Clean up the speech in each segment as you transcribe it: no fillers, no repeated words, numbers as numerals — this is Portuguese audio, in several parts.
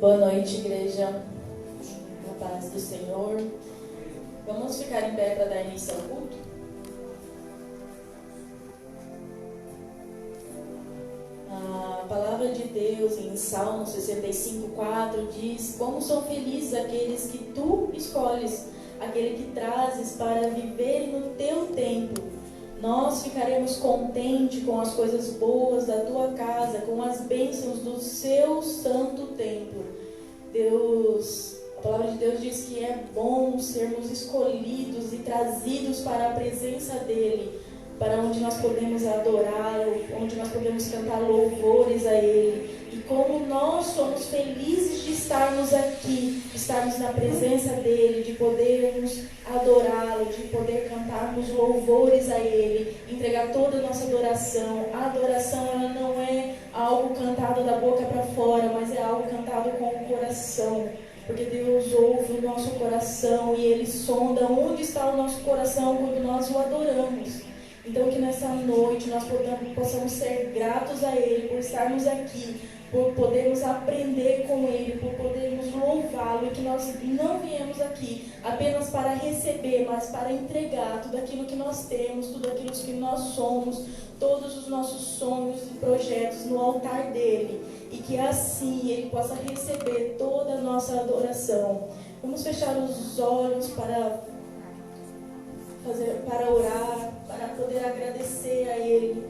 Boa noite, igreja. Na paz do Senhor. Vamos ficar em pé para dar início ao culto? A palavra de Deus em Salmo 65:4 diz: como são felizes aqueles que tu escolhes, aquele que trazes para viver no teu tempo. Nós ficaremos contentes com as coisas boas da tua casa, com as bênçãos do seu santo templo. A palavra de Deus diz que é bom sermos escolhidos e trazidos para a presença dEle, para onde nós podemos adorar, onde nós podemos cantar louvores a Ele. E como nós somos felizes de estarmos aqui, estarmos na presença dEle, de podermos adorá-lo, de poder cantarmos louvores a Ele, entregar toda a nossa adoração. A adoração, ela não é algo cantado da boca para fora, mas é algo cantado com o coração. Porque Deus ouve o nosso coração e Ele sonda onde está o nosso coração quando nós o adoramos. Então que nessa noite nós possamos ser gratos a Ele por estarmos aqui, por podermos aprender com Ele, por podermos louvá-lo, e que nós não viemos aqui apenas para receber, mas para entregar tudo aquilo que nós temos, tudo aquilo que nós somos, todos os nossos sonhos e projetos no altar dEle, e que assim Ele possa receber toda a nossa adoração. Vamos fechar os olhos para orar, para poder agradecer a Ele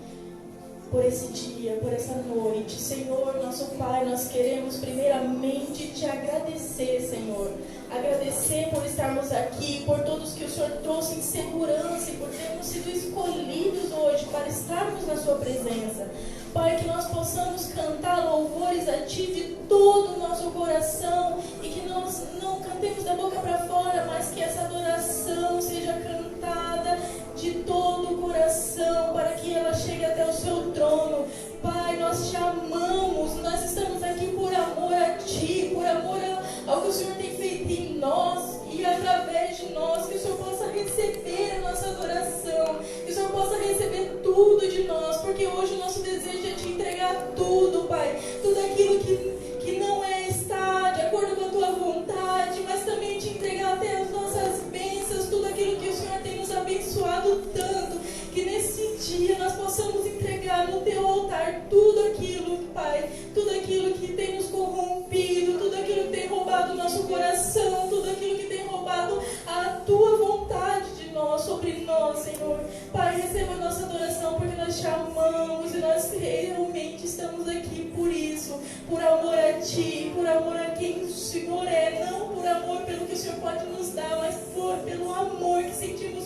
por esse dia, por essa noite. Senhor, nosso Pai, nós queremos primeiramente te agradecer, Senhor. Agradecer por estarmos aqui, por todos que o Senhor trouxe em segurança e por termos sido escolhidos hoje para estarmos na Sua presença. Pai, que nós possamos cantar louvores a Ti de todo o nosso coração e que nós não cantemos da boca para fora, mas que essa adoração seja cantada de todo o coração, para que ela chegue até o Seu trono. Pai, nós Te amamos, nós estamos aqui por amor a Ti, por amor ao que o Senhor tem feito em nós e através de nós, que o Senhor possa receber a nossa adoração, que o Senhor possa receber tudo de nós, porque hoje o nosso desejo é Te entregar tudo, Pai, tudo aquilo que não está de acordo com a Tua vontade, mas também Te entregar até as nossas bênçãos, tudo aquilo que o Senhor tem nos abençoado tanto, que nesse dia nós possamos entregar no Teu altar tudo aquilo, Pai, tudo aquilo que tem nos corrompido, tudo aquilo que tem roubado o nosso coração, tudo aquilo que tem roubado a Tua vontade de nós, sobre nós, Senhor. Pai, receba a nossa adoração, porque nós Te amamos e nós realmente estamos aqui por isso, por amor a Ti, por amor a quem o Senhor é, não por amor pelo que o Senhor pode nos dar, mas pelo amor que sentimos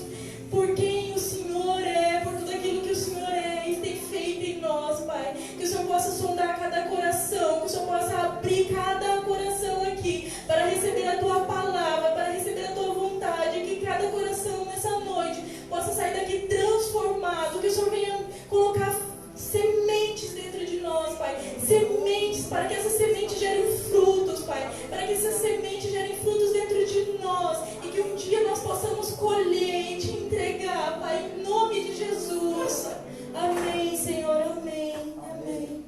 por quem o Senhor é, por tudo aquilo que o Senhor é e tem feito em nós, Pai. Que o Senhor possa sondar cada coração, que o Senhor possa abrir cada coração aqui para receber a Tua palavra, para receber a Tua vontade, que cada coração nessa noite possa sair daqui transformado, que o Senhor venha colocar sementes dentro de nós, Pai, sementes, para que essas sementes gerem frutos, Pai, para que essas sementes gerem frutos dentro de nós e que um dia nós possamos colher e Te entregar, Pai, em nome de Jesus. Amém, Senhor, amém, amém.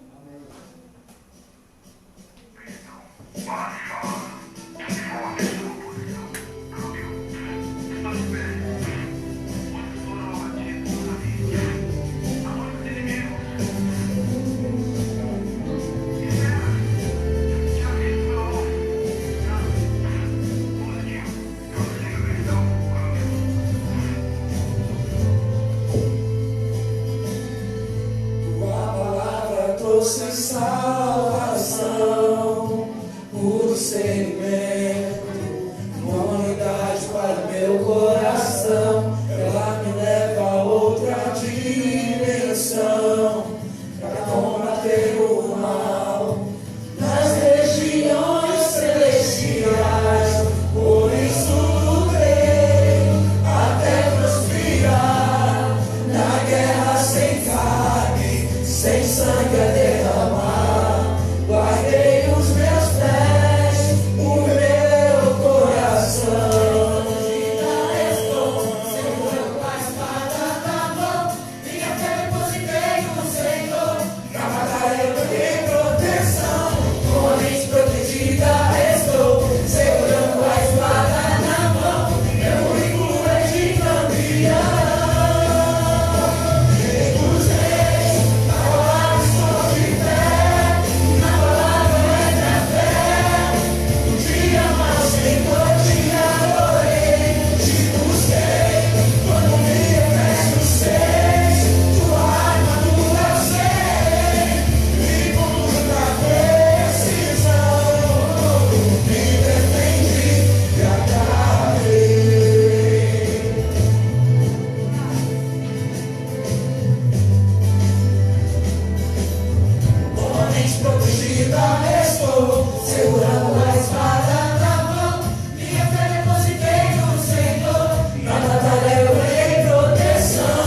Salvação, puro discernimento, uma unidade para o meu coração. Ela me leva a outra dimensão, para combater o mal nas regiões celestiais. Por isso lutei até prosperar na guerra sem carne, sem sangue a derramar. Guardei os meus pés, o meu coração. totalmente protegida estou, segurando a espada na mão. Minha fé depositei no Senhor, na batalha eu ganhei proteção.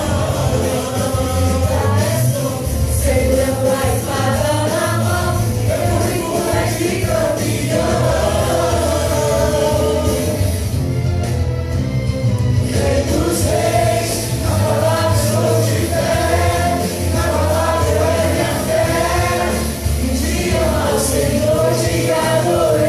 Segurando a espada na mão, meu currículo é de campeão. Rei dos reis, na palavra estou de pé, na palavra eu é minha fé. Um dia ao Senhor te adorei.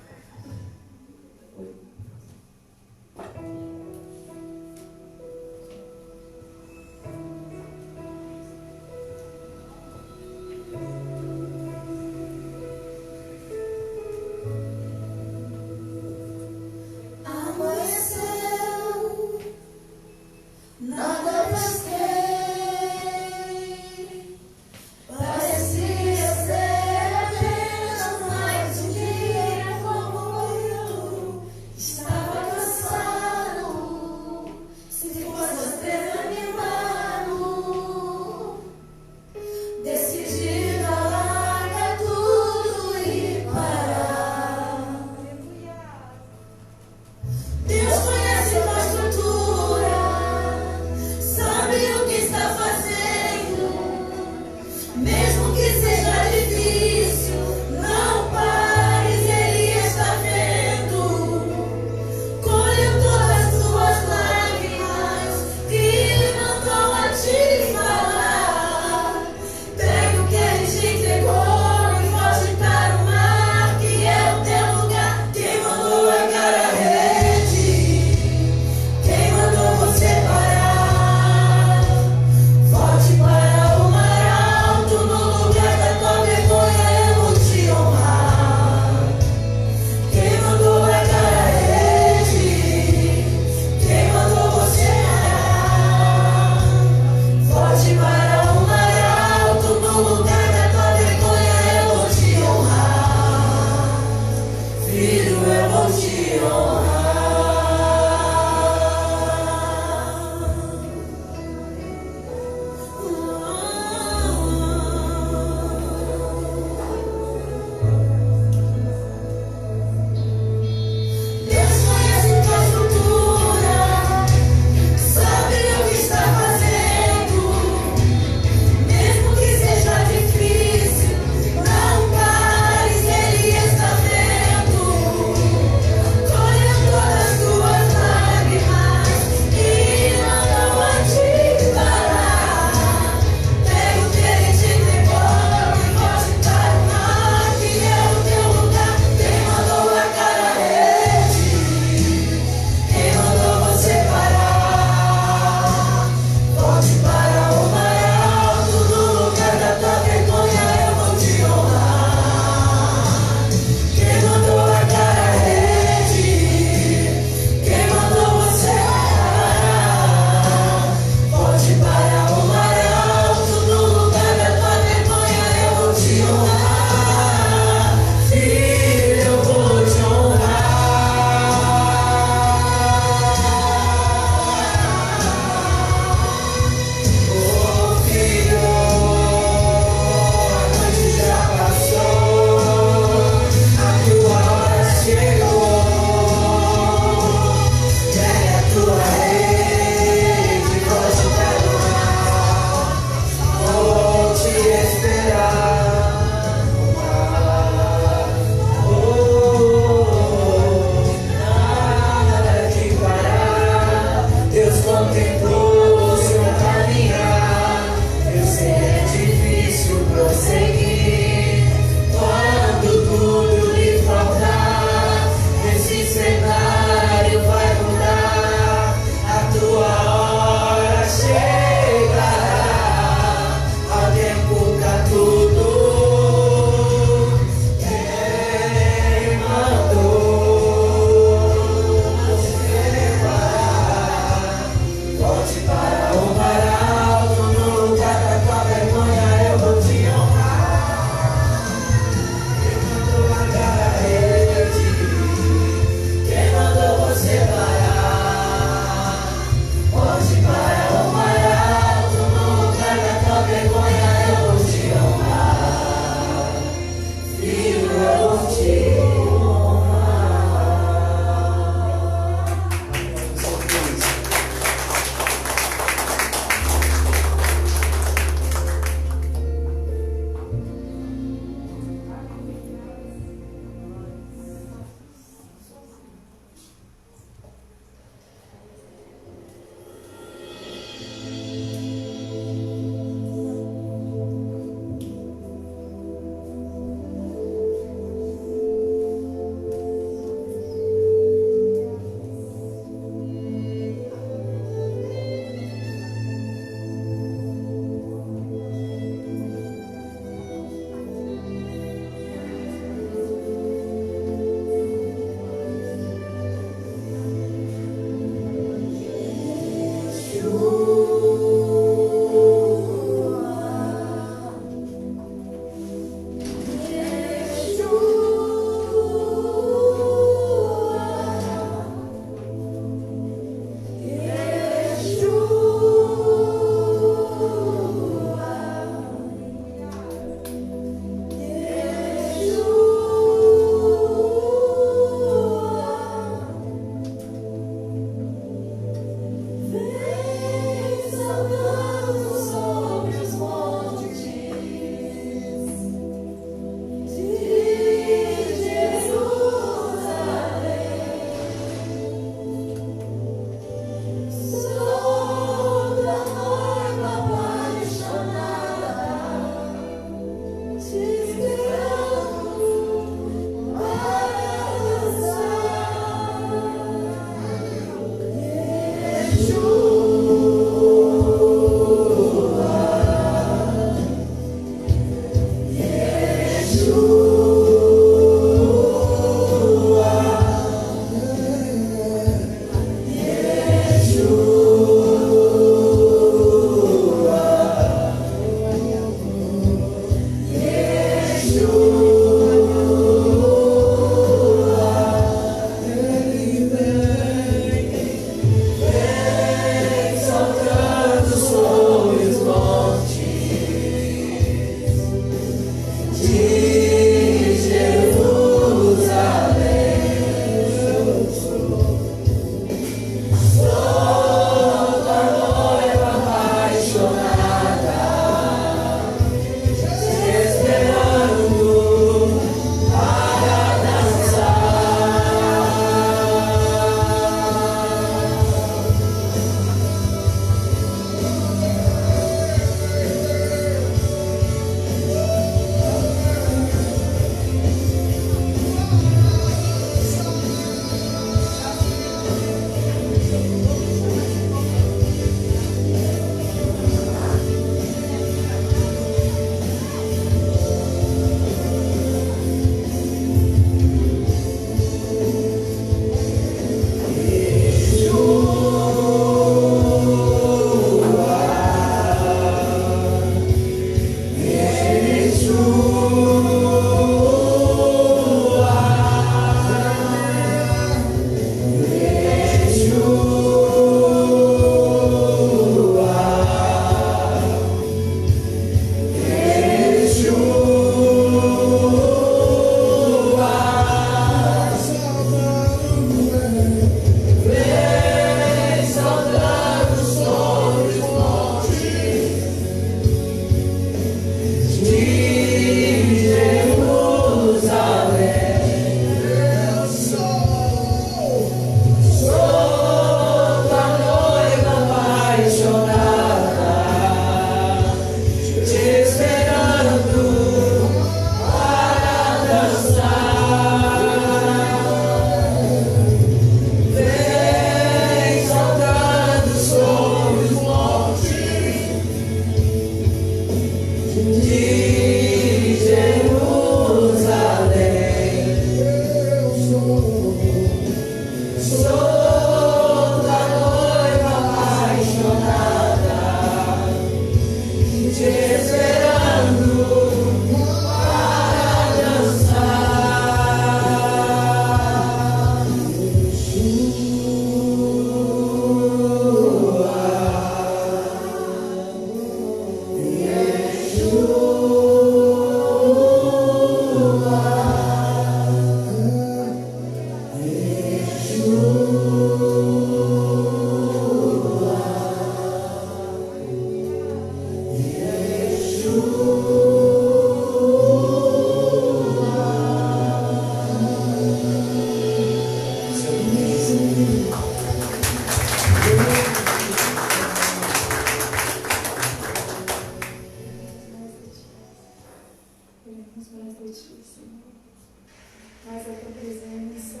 mais a tua presença,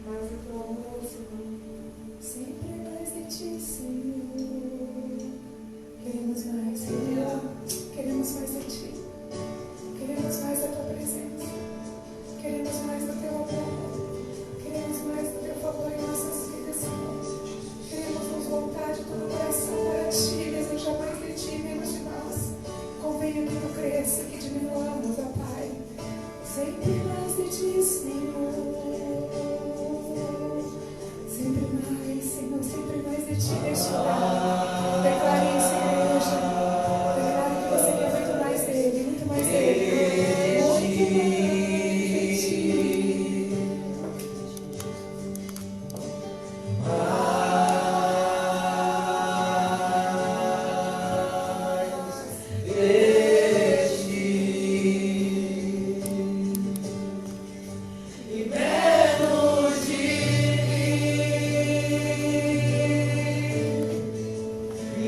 mais o teu amor, Senhor. Sempre mais de ti, Senhor. Queremos mais, Senhor. Queremos mais de ti. Queremos mais da tua presença. Queremos mais do teu amor. Queremos mais do teu favor em nossas vidas, Senhor. Queremos nos voltar de todo o coração para ti, desejar mais de ti, menos de nós. Convenha que tu cresça, que diminuamos, ó Pai. Sempre mais de ti, Senhor. Sempre mais, Senhor, sempre mais de ti neste lugar. Declare isso, igreja. Declare que você quer muito mais dele, muito mais dele. Muito mais de ti.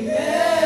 Yeah.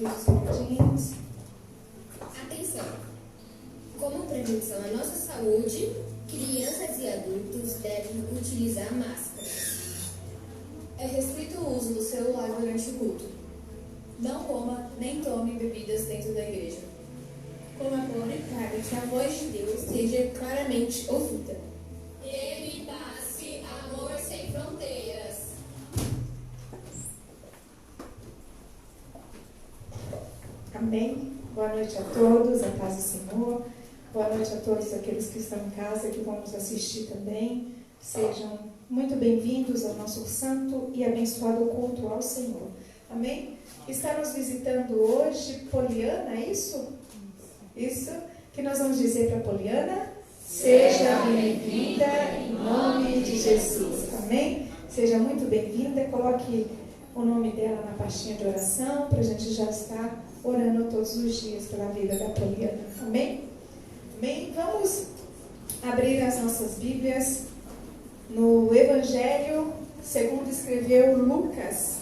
ouvir os recadinhos. Atenção! Como prevenção à nossa saúde, crianças e adultos devem utilizar máscaras. É restrito o uso do celular durante o culto. Não coma nem tome bebidas dentro da igreja. Colabore para que a voz de Deus seja claramente ouvida. Evita-se amor sem fronteiras. Amém? Boa noite a todos, a paz do Senhor. Boa noite a todos aqueles que estão em casa e que vão nos assistir também. Sejam muito bem-vindos ao nosso santo e abençoado culto ao Senhor. Amém? Está nos visitando hoje Poliana, é isso? Isso? Que nós vamos dizer para Poliana? Seja bem-vinda em nome de Jesus. Amém? Seja muito bem-vinda. Coloque o nome dela na pastinha de oração para a gente já estar orando todos os dias pela vida da Poliana. Amém? Amém? Vamos abrir as nossas Bíblias no Evangelho segundo escreveu Lucas,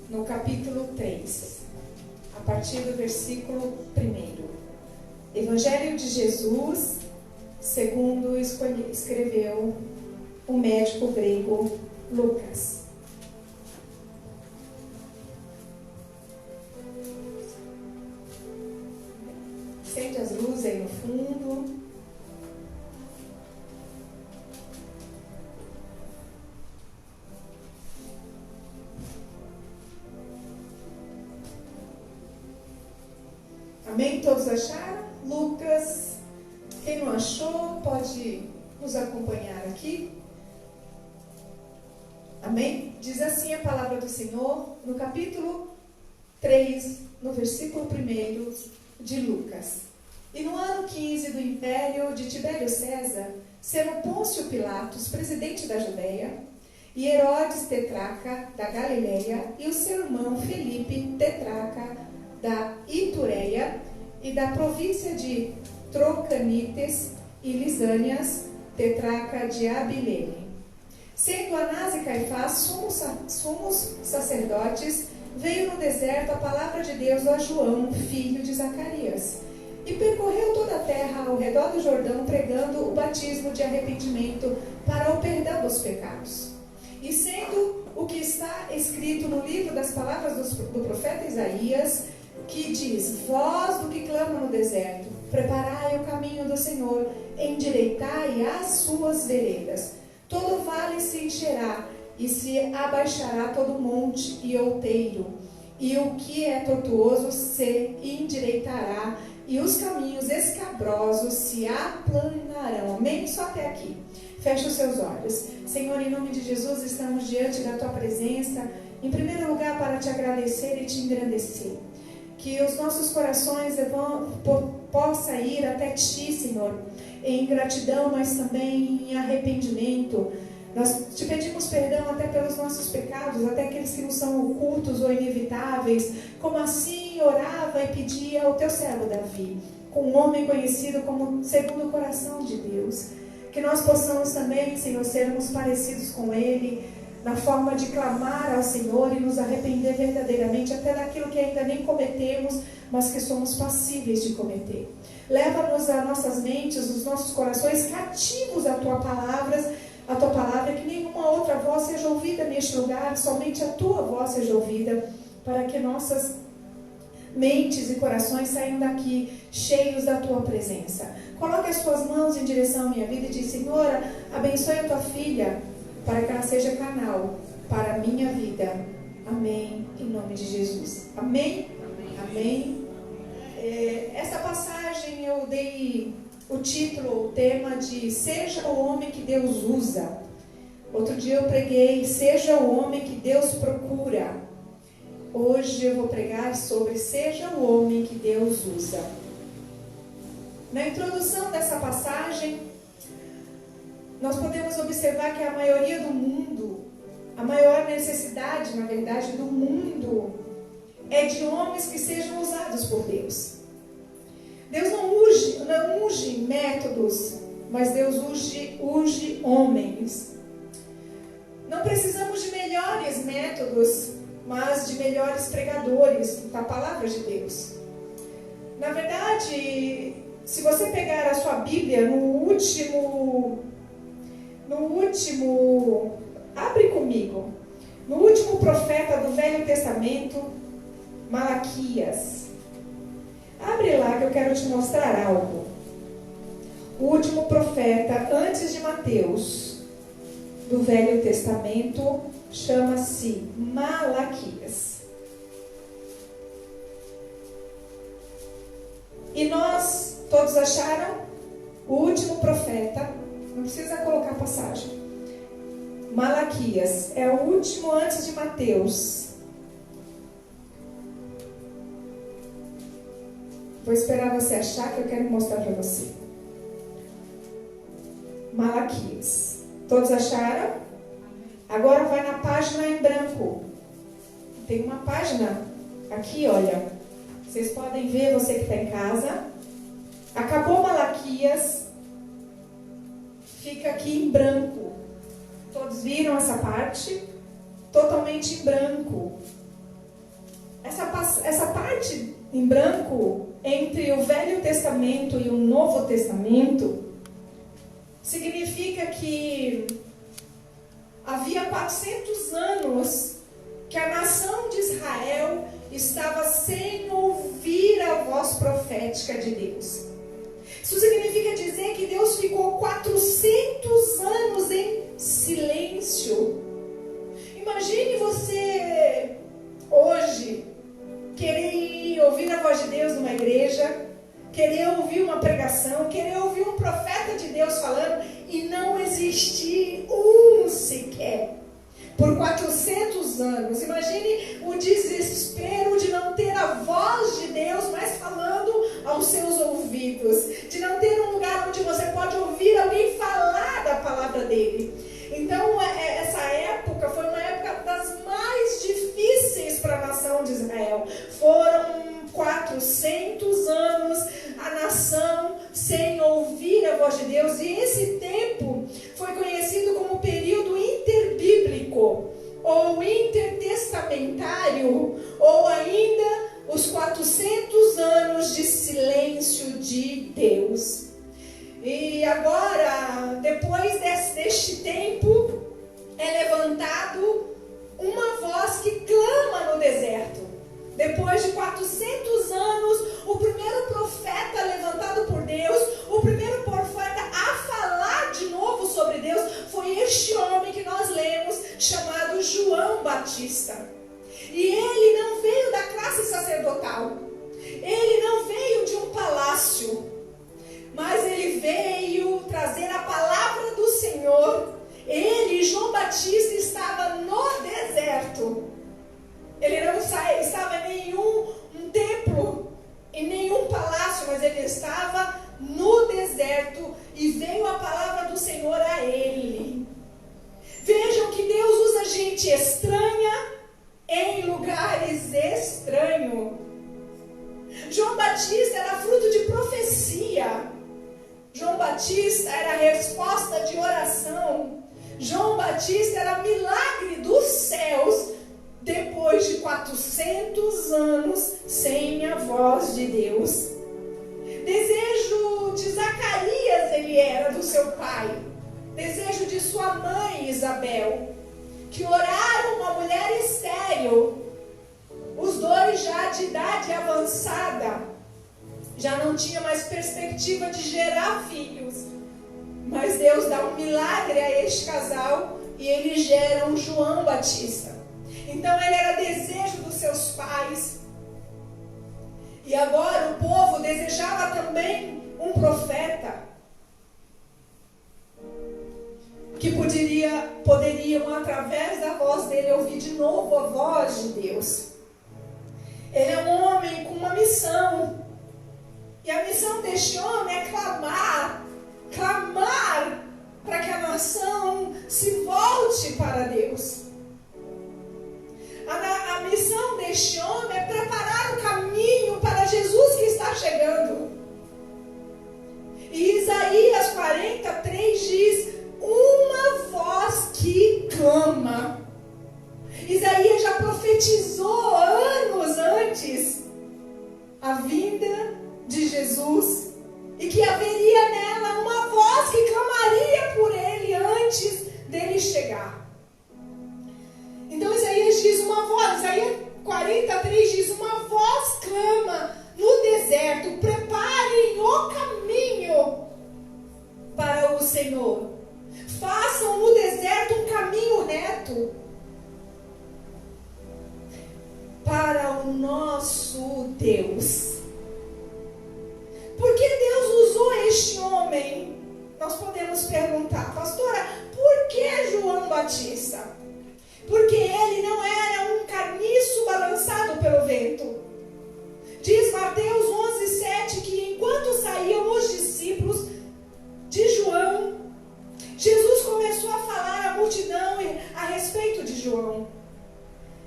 no capítulo 3, a partir do versículo 1. Evangelho de Jesus, segundo escreveu o médico grego Lucas. Acende as luzes aí no fundo. Amém? Todos acharam? Lucas, quem não achou, pode nos acompanhar aqui. Amém? Diz assim a palavra do Senhor no capítulo 3, no versículo 1 de Lucas. E no ano 15 do império de Tibério César, sendo Pôncio Pilatos presidente da Judeia, e Herodes tetrarca da Galileia, e o seu irmão Felipe tetrarca da Itureia e da província de Trocanites e Lisânias, tetrarca de Abilene. Sendo Anás e Caifás sumos sacerdotes, veio no deserto a palavra de Deus a João, filho de Zacarias, e percorreu toda a terra ao redor do Jordão, pregando o batismo de arrependimento para o perdão dos pecados. E sendo o que está escrito no livro das palavras do profeta Isaías, que diz: voz do que clama no deserto, preparai o caminho do Senhor, endireitai as suas veredas. Todo vale se encherá, e se abaixará todo monte e outeiro, e o que é tortuoso se endireitará, e os caminhos escabrosos se aplanarão. Amém? Só até aqui. Feche os seus olhos. Senhor, em nome de Jesus, estamos diante da Tua presença, em primeiro lugar para Te agradecer e Te engrandecer. Que os nossos corações possam ir até Ti, Senhor, em gratidão, mas também em arrependimento. Nós Te pedimos perdão até pelos nossos pecados, até aqueles que não são ocultos ou inevitáveis, como assim orava e pedia ao Teu servo Davi, com um homem conhecido como segundo o coração de Deus. Que nós possamos também, Senhor, sermos parecidos com Ele, na forma de clamar ao Senhor e nos arrepender verdadeiramente até daquilo que ainda nem cometemos, mas que somos passíveis de cometer. Leva-nos as nossas mentes, os nossos corações cativos à Tua palavra, que nenhuma outra voz seja ouvida neste lugar, somente a Tua voz seja ouvida, para que nossas mentes e corações saiam daqui cheios da Tua presença. Coloque as Tuas mãos em direção à minha vida e diz: Senhora, abençoe a Tua filha, para que ela seja canal para a minha vida. Amém, em nome de Jesus. Amém? Amém. Essa passagem eu dei o título, o tema de Seja o Homem que Deus Usa. Outro dia eu preguei Seja o Homem que Deus Procura. Hoje eu vou pregar sobre Seja o Homem que Deus Usa. Na introdução dessa passagem, nós podemos observar que a maioria do mundo, a maior necessidade, na verdade, do mundo, é de homens que sejam usados por Deus. Deus não unge métodos, mas Deus unge homens. Não precisamos de melhores métodos, mas de melhores pregadores da palavra de Deus. Na verdade, se você pegar a sua Bíblia no último, abre comigo, no último profeta do Velho Testamento, Malaquias. Abre lá que eu quero te mostrar algo. O último profeta antes de Mateus do Velho Testamento chama-se Malaquias. E nós, todos acharam? O último profeta, não precisa colocar a passagem. Malaquias é o último antes de Mateus. Vou esperar você achar que eu quero mostrar para você. Malaquias. Todos acharam? Agora vai na página em branco. Tem uma página aqui, olha. Vocês podem ver, você que está em casa. Acabou Malaquias. Fica aqui em branco. Todos viram essa parte? Totalmente em branco. Essa parte em branco, entre o Velho Testamento e o Novo Testamento, significa que havia 400 anos que a nação de Israel estava sem ouvir a voz profética de Deus. Isso significa dizer que Deus ficou 400 anos em silêncio. Imagine você hoje querer ouvir a voz de Deus numa igreja, querer ouvir uma pregação, querer ouvir um profeta de Deus falando e não existir um sequer. Por 400 anos. Imagine o desespero de não ter a voz de Deus mais falando aos seus ouvidos. De não ter um lugar onde você pode ouvir alguém falar da palavra dele. Então, essa época foi uma época das mais difíceis para a nação de Israel. Foram 400 anos a nação sem ouvir a voz de Deus. E esse tempo foi conhecido como período interbíblico, ou intertestamentário, ou ainda os 400 anos de silêncio de Deus. E agora, depois deste tempo, é levantado uma voz que clama no deserto. Depois de 400 anos, o primeiro profeta levantado por Deus, o primeiro profeta a falar de novo sobre Deus, foi este homem que nós lemos, chamado João Batista. E ele não veio da classe sacerdotal, ele não veio de um palácio, mas ele veio trazer a palavra do Senhor. Ele, João Batista, estava no deserto. Ele não estava em nenhum templo, em nenhum palácio, mas ele estava no deserto e veio a palavra do Senhor a ele. Vejam que Deus usa gente estranha em lugares estranhos. João Batista era fruto de profecia. João Batista era resposta de oração. João Batista era milagre dos céus. Depois de 400 anos sem a voz de Deus. Desejo de Zacarias ele era do seu pai. Desejo de sua mãe Isabel, que oraram uma mulher estéril. Os dois já de idade avançada, já não tinha mais perspectiva de gerar filhos. Mas Deus dá um milagre a este casal e eles geram João Batista. Então ele era desejo dos seus pais. E agora o povo desejava também um profeta que poderiam através da voz dele ouvir de novo a voz de Deus. Ele é um homem com uma missão. E a missão deste homem é clamar para que a nação se volte para Deus. A missão deste homem é preparar o caminho para Jesus que está chegando. E Isaías 43 diz: uma voz que clama. Isaías já profetizou profetizou anos antes a vinda de Jesus e que haveria nela uma voz que clamaria por ele antes dele chegar. Então Isaías diz uma voz, Isaías 43 diz: uma voz clama no deserto, preparem o caminho para o Senhor, façam no deserto um caminho reto para o nosso Deus. Por que Deus usou este homem? Nós podemos perguntar: pastora, por que João Batista? Porque ele não era um carniço balançado pelo vento. Diz Mateus 11:7 que enquanto saíam os discípulos de João, Jesus começou a falar à multidão a respeito de João.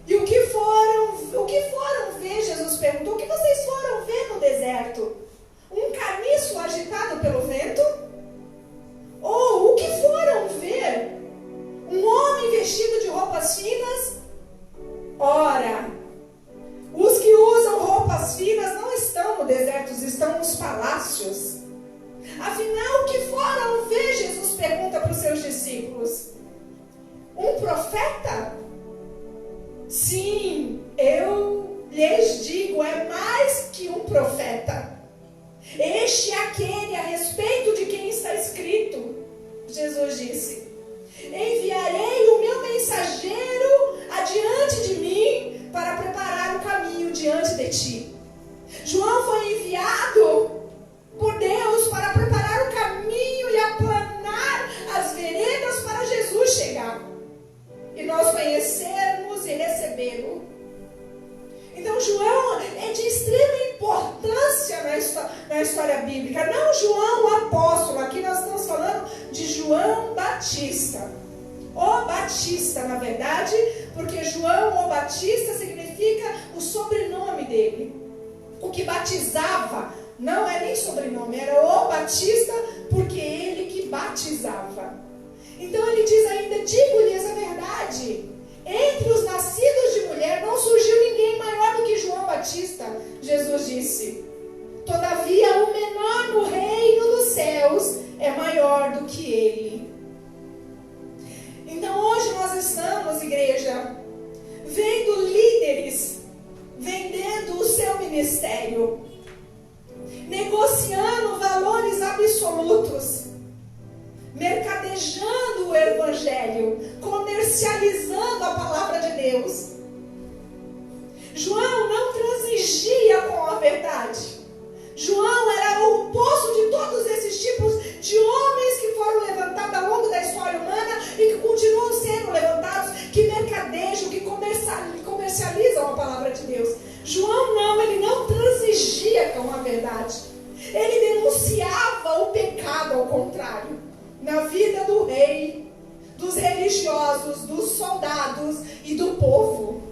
E o que foram ver? Jesus perguntou: o que vocês foram ver no deserto? Um carniço agitado pelo vento? Ou o que foram ver? Um homem vestido de roupas finas? Ora, os que usam roupas finas não estão no deserto, estão nos palácios. Afinal, o que foram ver? Jesus pergunta para os seus discípulos: um profeta? Sim, eu lhes digo, é mais que um profeta. Este é aquele a respeito de quem está escrito. Jesus disse: enviarei o meu mensageiro adiante de mim para preparar o caminho diante de ti. João foi enviado por Deus para preparar o caminho e aplanar as veredas para Jesus chegar e nós conhecermos e recebê-lo. Então João é de extrema importância na história bíblica. Não João o apóstolo, aqui nós estamos falando de João Batista. O Batista, na verdade, porque João o Batista significa o sobrenome dele. O que batizava não é nem sobrenome, era o Batista, porque ele que batizava. Então ele diz ainda: digo-lhes a verdade, entre os nascidos de mulher não surgiu ninguém maior do que João Batista. Jesus disse: todavia o menor no reino dos céus é maior do que ele. Então hoje nós estamos, igreja, vendo líderes vendendo o seu ministério, negociando valores absolutos, mercadejando o evangelho, comercializando a palavra de Deus. João não transigia com a verdade. João era o oposto de todos esses tipos de homens que foram levantados ao longo da história humana e que continuam sendo levantados, que mercadejam, que comercializam a palavra de Deus. João não, ele não transigia com a verdade. Ele denunciava o pecado, ao contrário, na vida do rei, dos religiosos, dos soldados e do povo.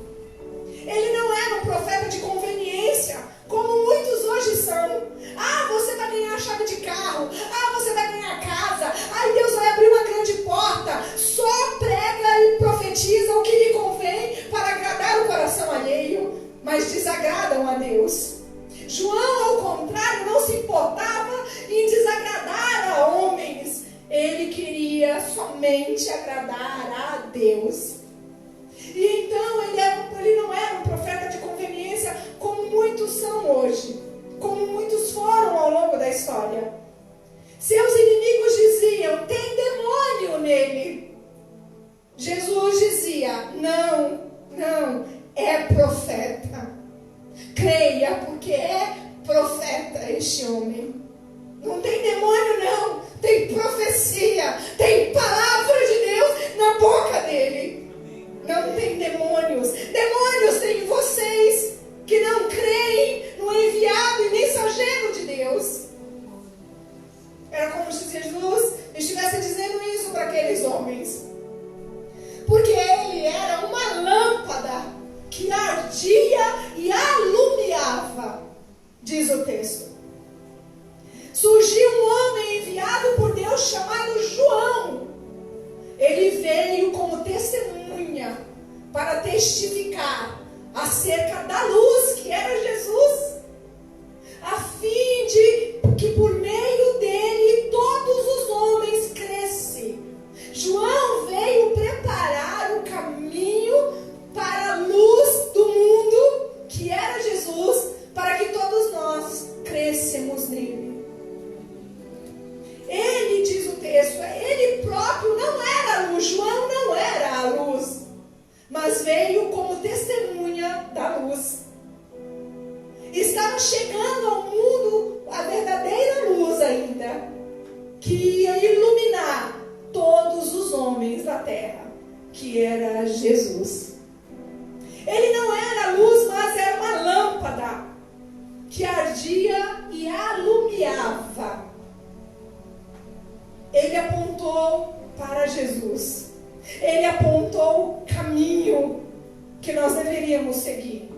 Ele não era um profeta de conveniência, como muitos hoje são. Ah, você vai ganhar a chave de carro. Ah, você vai ganhar a casa. Ah, Deus vai abrir uma grande porta. Só prega e profetiza o que lhe convém para agradar o coração alheio, mas desagradam a Deus. João, ao contrário, não se importava em desagradar a homens. Ele queria somente agradar a Deus. E então ele não era um profeta de conveniência como muitos são hoje, como muitos foram ao longo da história. Seus inimigos diziam: tem demônio nele. Jesus dizia: não, é profeta. Creia, porque é profeta este homem. Não tem demônio não, tem profecia, tem palavra de Deus na boca dele. Não tem demônios. Demônios tem em vocês que não creem no enviado e mensageiro de Deus. Era como se Jesus estivesse dizendo isso para aqueles homens. Porque ele era uma lâmpada que ardia e alumiava, diz o texto. Surgiu um homem enviado por Deus chamado João. acerca da luz, que era Jesus, a fim de que por meio dele todos os homens crescem. João veio preparar o caminho para a luz do mundo, que era Jesus, para que todos nós crescemos nele. Ele, diz o texto, ele próprio não era a luz, João não era a luz, mas veio como testemunha da luz. Estava chegando ao mundo a verdadeira luz ainda, que ia iluminar todos os homens da terra, que era Jesus. Ele não era a luz, mas era uma lâmpada que ardia e alumiava. Ele apontou para Jesus. Ele apontou o caminho que nós deveríamos seguir.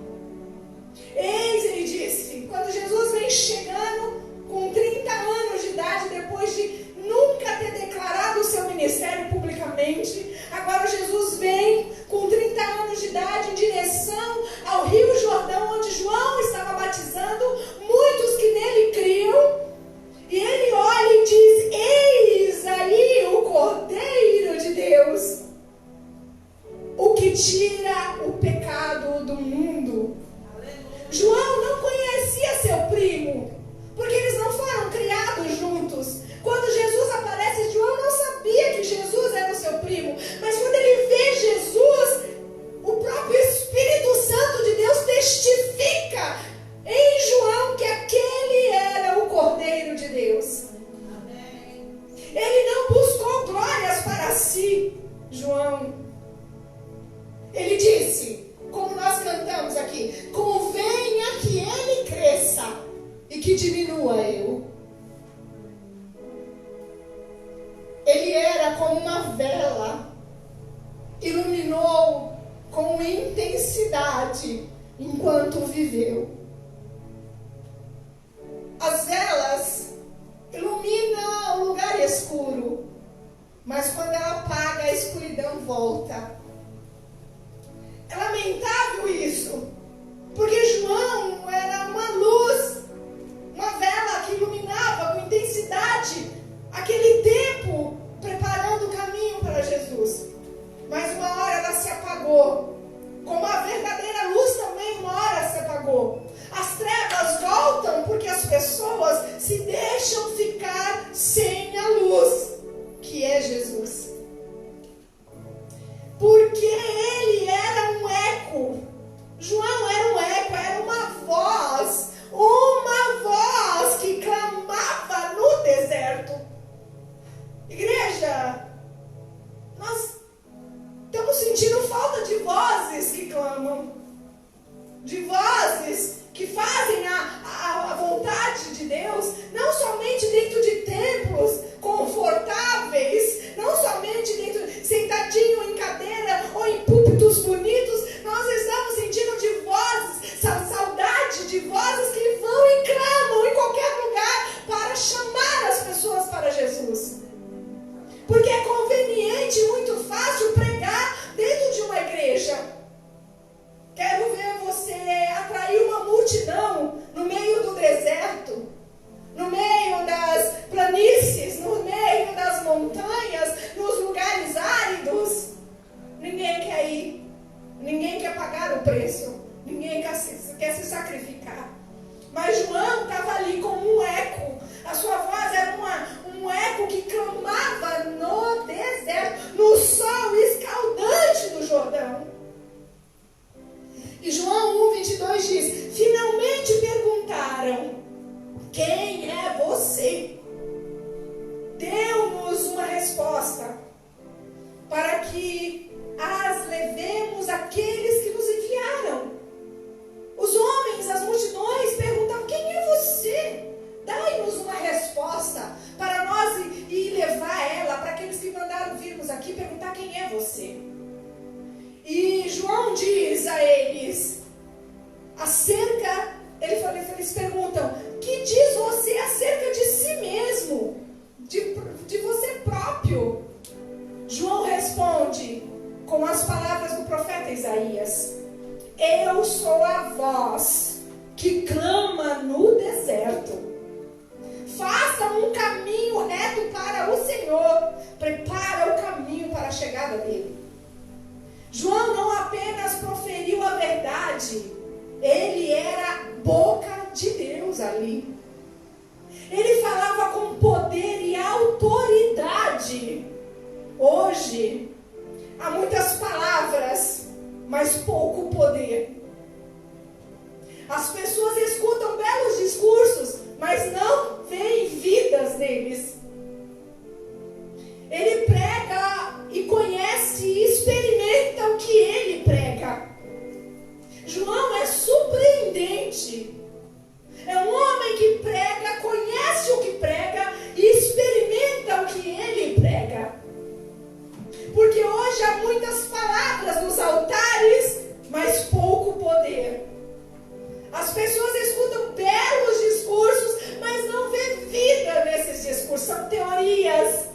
Eis, ele disse, quando Jesus vem chegando com 30 anos de idade, depois de nunca ter declarado o seu ministério publicamente, agora Jesus vem com 30 anos de idade em direção ao Rio Jordão, onde João estava batizando muitos que nele criam, e ele olha e diz: eis aí o Cordeiro de Deus, o que tira o pecado do mundo. João não conhecia seu primo, porque eles não foram criados juntos. Quando Jesus aparece, João não sabia que Jesus era o seu primo, mas quando ele vê Jesus, o próprio Espírito Santo de Deus testifica em João que aquele era o Cordeiro de Deus. Ele não buscou glórias para si, João. Ele disse, como nós cantamos aqui: convenha que ele cresça e que diminua eu. Ele era como uma vela, iluminou com intensidade enquanto viveu. As velas iluminam o lugar escuro, mas quando ela apaga, a escuridão volta. É lamentável isso, porque João era uma luz, uma vela que iluminava com intensidade aquele tempo, preparando o caminho para Jesus. Mas uma hora ela se apagou, como a verdadeira luz também uma hora se apagou. As trevas voltam porque as pessoas se deixam ficar sem a luz, que é Jesus. Porque ele era um eco. João era um eco, era uma voz que clamava no deserto. Igreja, nós estamos sentindo falta de vozes que clamam, de vozes que fazem a vontade de Deus, não somente dentro de templos confortáveis, não somente dentro, sentadinho em cadeira ou em púlpitos bonitos. Nós estamos sentindo de vozes, saudade de vozes que vão e clamam em qualquer lugar para chamar as pessoas para Jesus. Porque é conveniente e muito fácil pregar dentro de uma igreja. Quero ver você atrair uma multidão no meio do deserto, no meio das planícies, no meio das montanhas, nos lugares áridos. Ninguém quer ir, ninguém quer pagar o preço, ninguém quer se sacrificar. Mas João estava ali como um eco. A sua voz era um eco que clamava no deserto, no sol escaldante do Jordão. E João 1:22 diz: finalmente perguntaram: quem é você? Deu-nos uma resposta para que as levemos àqueles que nos enviaram. Os homens, as multidões perguntavam: quem é você? Dai-nos uma resposta para nós ir levar ela para aqueles que mandaram virmos aqui perguntar quem é você. E João diz a eles eles perguntam: que diz você acerca de si mesmo, de você próprio? João responde: eu sou a voz que clama no deserto. Faça um caminho reto para o Senhor. Prepara o caminho para a chegada dele. João não apenas proferiu a verdade, ele era a boca de Deus ali. Ele falava com poder e autoridade. Hoje, há muitas palavras, mas pouco poder. As pessoas escutam belos discursos, mas não veem vidas neles. Ele prega e conhece e experimenta o que ele prega. João é surpreendente. É um homem que prega, conhece o que prega e experimenta o que ele prega. Porque hoje há muitas palavras nos altares, mas pouco poder. As pessoas escutam belos discursos, mas não vê vida nesses discursos. São teorias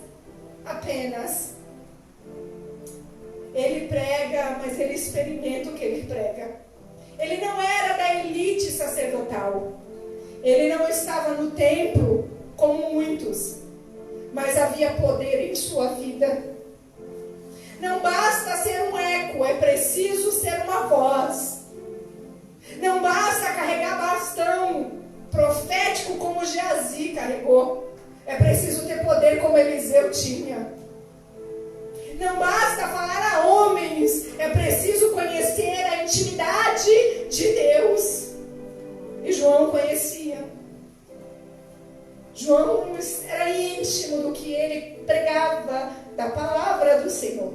apenas. Ele prega, mas ele experimenta o que ele prega. Ele não era da elite sacerdotal. Ele não estava no templo como muitos, mas havia poder em sua vida. Não basta ser um eco, é preciso ser uma voz. Não basta carregar bastão profético como Geazi carregou. É preciso ter poder como Eliseu tinha. Não basta falar a homens, é preciso conhecer a intimidade de Deus. E João conhecia. João era íntimo do que ele pregava, da palavra do Senhor.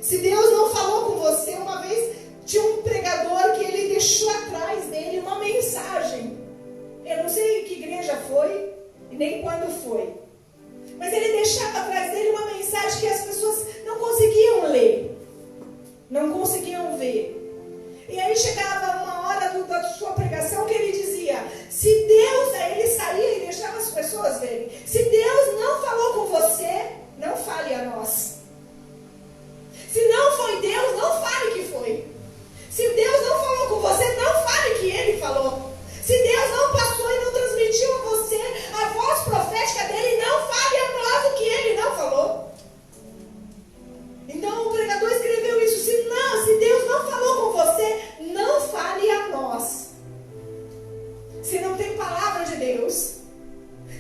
Se Deus não falou com você, uma vez tinha um pregador que ele deixou atrás dele uma mensagem. Eu não sei em que igreja foi e nem quando foi. Mas ele deixava atrás dele uma mensagem que as pessoas não conseguiam ler, não conseguiam ver. E aí chegava uma hora da sua pregação que ele dizia: se Deus, aí ele saía e deixava as pessoas verem. Se Deus não falou com você, não fale a nós. Se não foi Deus, não fale que foi. Se Deus não falou com você, não fale que ele falou. Se Deus não passou e não transmitiu a você a voz profética dele, não fale a nós o que ele não falou. Então o pregador escreveu isso: se Deus não falou com você, não fale a nós. Se não tem palavra de Deus,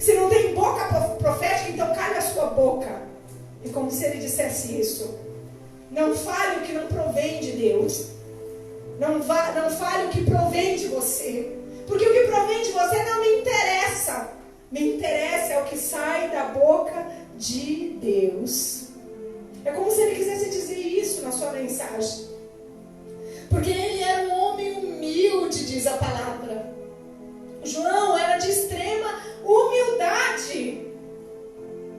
se não tem boca profética, então cale a sua boca. E como se ele dissesse isso: não fale o que não provém de Deus. Não fale o que provém de você. Porque o que provém de você não me interessa. Me interessa é o que sai da boca de Deus. É como se ele quisesse dizer isso na sua mensagem. Porque ele era um homem humilde, diz a palavra. João era de extrema humildade.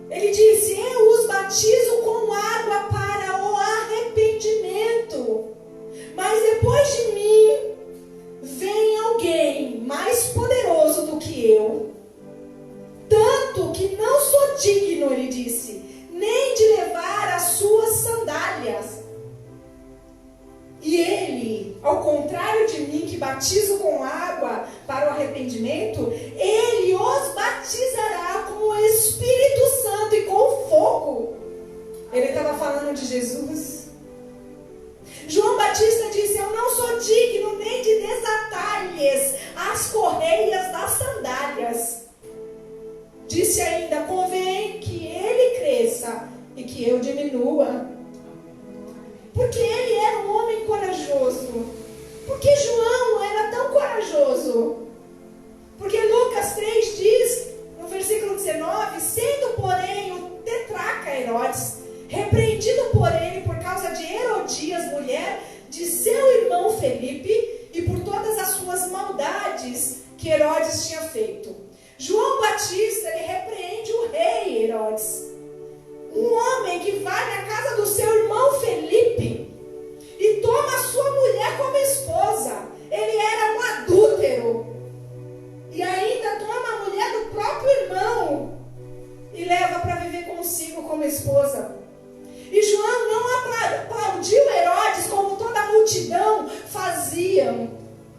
Ele disse: eu os batizo com água para o arrependimento. Mas depois de mim vem alguém mais poderoso do que eu. Tanto que não sou digno, ele disse, nem de levar as suas sandálias. E ele, ao contrário de mim, que batizo com água para o arrependimento, ele os batizará com o Espírito Santo e com fogo. Ele estava falando de Jesus. João Batista disse: eu não sou digno nem de desatar-lhes as correias das sandálias. Disse ainda: convém que ele cresça e que eu diminua. Porque ele era um homem corajoso. Porque João era tão corajoso. Porque Lucas 3 diz, no versículo 19: sendo porém o tetrarca Herodes repreendido por ele por causa de Herodias, mulher de seu irmão Felipe, e por todas as suas maldades que Herodes tinha feito, João Batista, ele repreende o rei Herodes. Um homem que vai na casa do seu irmão Felipe e toma a sua mulher como esposa. Ele era um adúltero. E ainda toma a mulher do próprio irmão e leva para viver consigo como esposa. E João não aplaudiu Herodes como toda a multidão faziam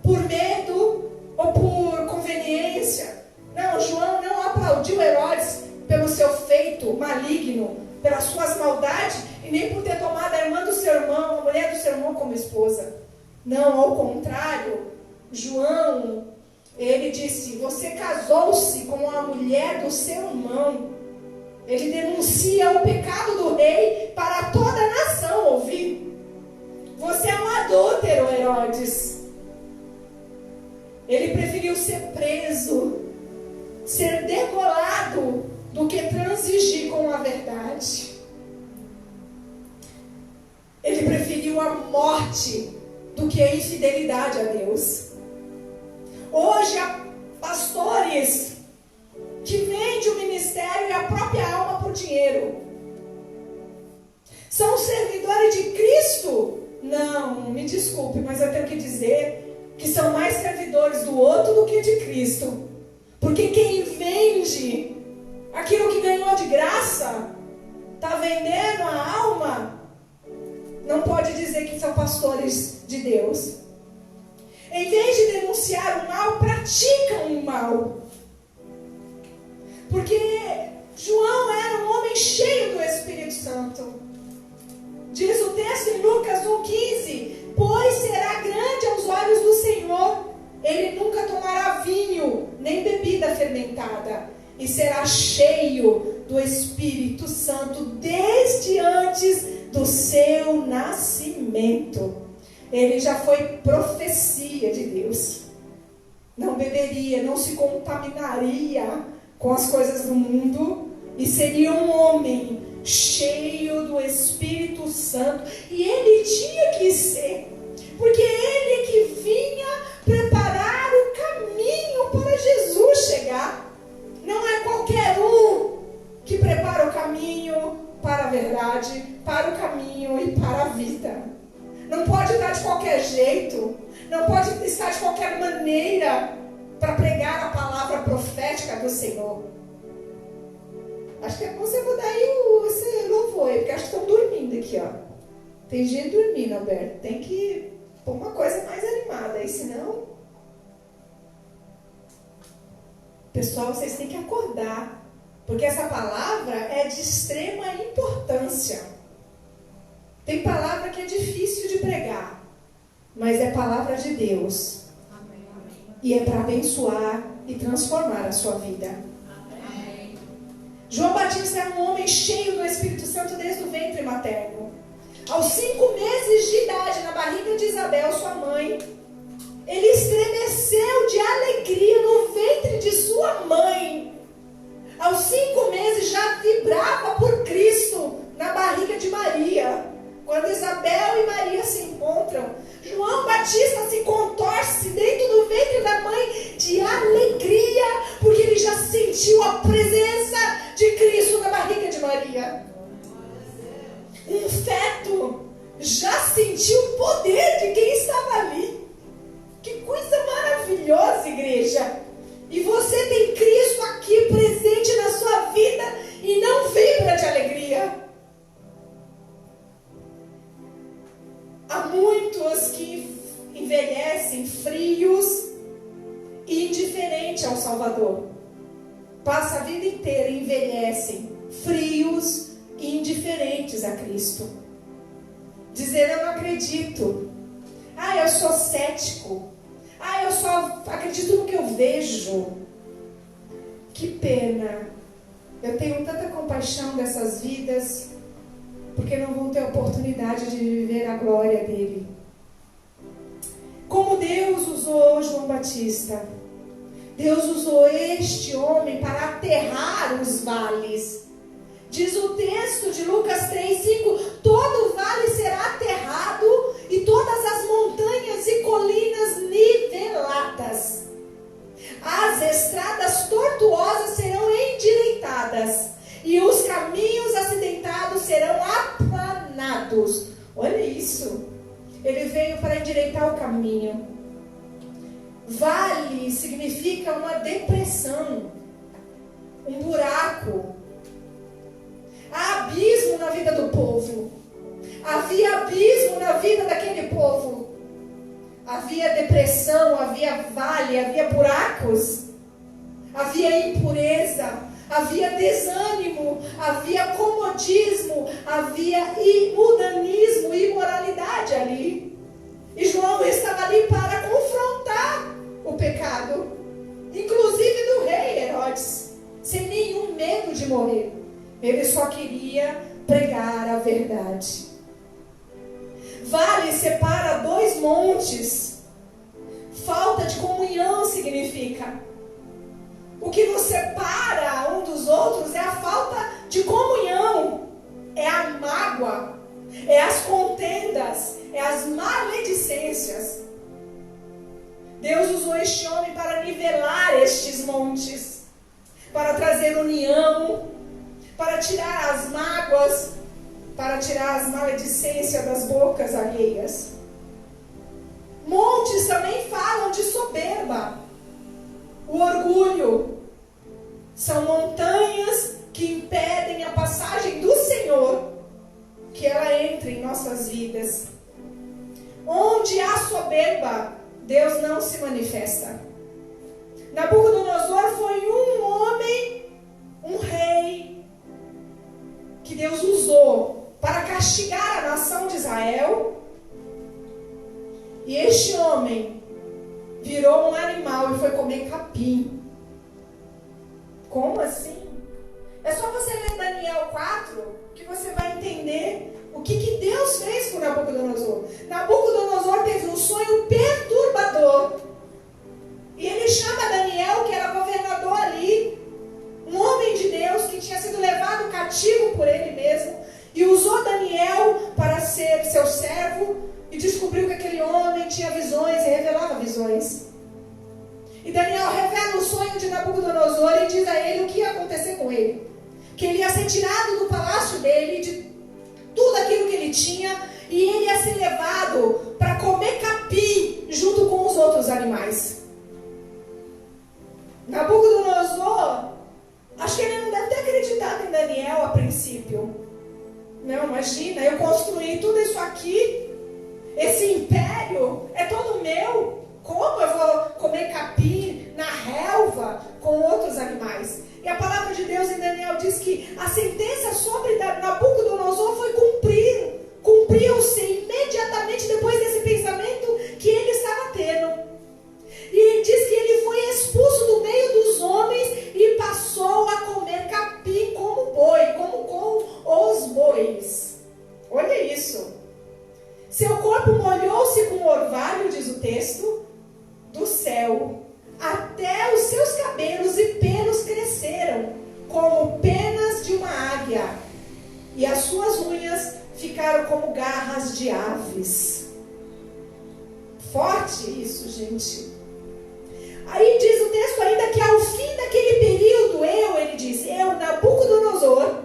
por medo ou por conveniência. Não, João não aplaudiu Herodes pelo seu feito maligno, pelas suas maldades, e nem por ter tomado a irmã do seu irmão, a mulher do seu irmão como esposa. Não, ao contrário, João, ele disse: você casou-se com a mulher do seu irmão. Ele denuncia o pecado do rei para toda a nação ouvir. Você é um adúltero, Herodes. Ele preferiu ser preso, ser degolado, do que transigir com a verdade. Ele preferiu a morte do que a infidelidade a Deus. Hoje há pastores que vendem o ministério e a própria alma por dinheiro. São servidores de Cristo? Não, me desculpe, mas eu tenho que dizer que são mais servidores do outro do que de Cristo. Porque quem vende aquilo que ganhou de graça, está vendendo a alma, não pode dizer que são pastores de Deus. Em vez de denunciar o mal, praticam o mal. Porque João era um homem cheio do Espírito Santo. Diz o texto em Lucas 1,15: pois será grande aos olhos do Senhor, ele nunca tomará vinho, nem bebida fermentada, e será cheio do Espírito Santo desde antes do seu nascimento. Ele já foi profecia de Deus. Não beberia, não se contaminaria com as coisas do mundo, e seria um homem cheio do Espírito Santo. E ele tinha que ser, porque ele que vinha preparar o caminho para Jesus chegar. Não é qualquer um que prepara o caminho para a verdade, para o caminho e para a vida. Não pode estar de qualquer jeito, não pode estar de qualquer maneira para pregar a palavra profética do Senhor. Acho que é bom você mudar aí esse louvor aí, porque acho que estão dormindo aqui, ó. Tem gente dormindo, Alberto. Tem que pôr uma coisa mais animada aí, senão... Pessoal, vocês têm que acordar, porque essa palavra é de extrema importância. Tem palavra que é difícil de pregar, mas é palavra de Deus. Amém. E é para abençoar e transformar a sua vida. Amém. João Batista era um homem cheio do Espírito Santo desde o ventre materno. Aos 5 meses de idade, na barriga de Isabel, sua mãe, ele estremeceu de alegria no ventre de sua mãe. Aos 5 meses já vibrava por Cristo na barriga de Maria. Quando Isabel e Maria se encontram, João Batista se contorce dentro do ventre da mãe de alegria, porque ele já sentiu a presença de Cristo na barriga de Maria. Um feto já sentiu o poder de quem estava ali. Que coisa maravilhosa, igreja! E você tem Cristo aqui presente na sua vida e não vibra de alegria. Há muitos que envelhecem frios e indiferentes ao Salvador. Passa a vida inteira e envelhecem frios e indiferentes a Cristo. Dizer: eu não acredito. Eu sou cético. Eu só acredito no que eu vejo. Que pena. Eu tenho tanta compaixão dessas vidas, porque não vão ter oportunidade de viver a glória dele. Como Deus usou João Batista. Deus usou este homem para aterrar os vales. Diz o texto de Lucas 3:5: todo vale será aterrado e todas as montanhas e colinas niveladas. As estradas tortuosas serão endireitadas e os caminhos acidentados serão aplanados. Olha isso. Ele veio para endireitar o caminho. Vale significa uma depressão, um buraco. Há abismo na vida do povo. Havia abismo na vida daquele povo. havia depressão, havia vale, havia buracos, havia impureza, havia desânimo, havia comodismo, havia mudanismo, imoralidade ali. E João estava ali para confrontar o pecado, inclusive do rei Herodes, sem nenhum medo de morrer. Ele só queria pregar a verdade. Vale separa dois montes. Falta de comunhão significa. O que nos separa um dos outros é a falta de comunhão, é a mágoa, é as contendas, é as maledicências. Deus usou este homem para nivelar estes montes, para trazer união, para tirar as mágoas, para tirar as maledicências das bocas alheias. Montes também falam de soberba. O orgulho são montanhas que impedem a passagem do Senhor, que ela entre em nossas vidas. Onde há soberba, Deus não se manifesta. Nabucodonosor foi um homem, um rei, que Deus usou para castigar a nação de Israel. E este homem virou um animal e foi comer capim. Como assim? É só você ler Daniel 4 que você vai entender o que Deus fez com Nabucodonosor. Nabucodonosor teve um sonho perturbador. E ele chama Daniel, que era governador ali, um homem de Deus que tinha sido levado cativo por ele mesmo, e usou Daniel para ser seu servo, e descobriu que aquele homem tinha visões e revelava visões. E Daniel revela o sonho de Nabucodonosor e diz a ele o que ia acontecer com ele. Que ele ia ser tirado do palácio dele, de tudo aquilo que ele tinha, e ele ia ser levado para comer capim junto com os outros animais. Nabucodonosor, acho que ele não deve ter acreditado em Daniel a princípio. Não, imagina, eu construí tudo isso aqui, esse império é todo meu. Como eu vou comer capim na relva com outros animais? E a palavra de Deus em Daniel diz que a sentença sobre Nabucodonosor foi cumpriu-se imediatamente depois desse pensamento que ele estava tendo. E diz que ele foi expulso do meio dos homens e passou a comer capim como boi, como com os bois. Olha isso. Seu corpo molhou-se com orvalho, diz o texto, do céu. Até os seus cabelos e pelos cresceram, como penas de uma águia. E as suas unhas ficaram como garras de aves. Forte isso, gente. Aí diz o texto ainda que ao fim daquele período, ele diz, Nabucodonosor,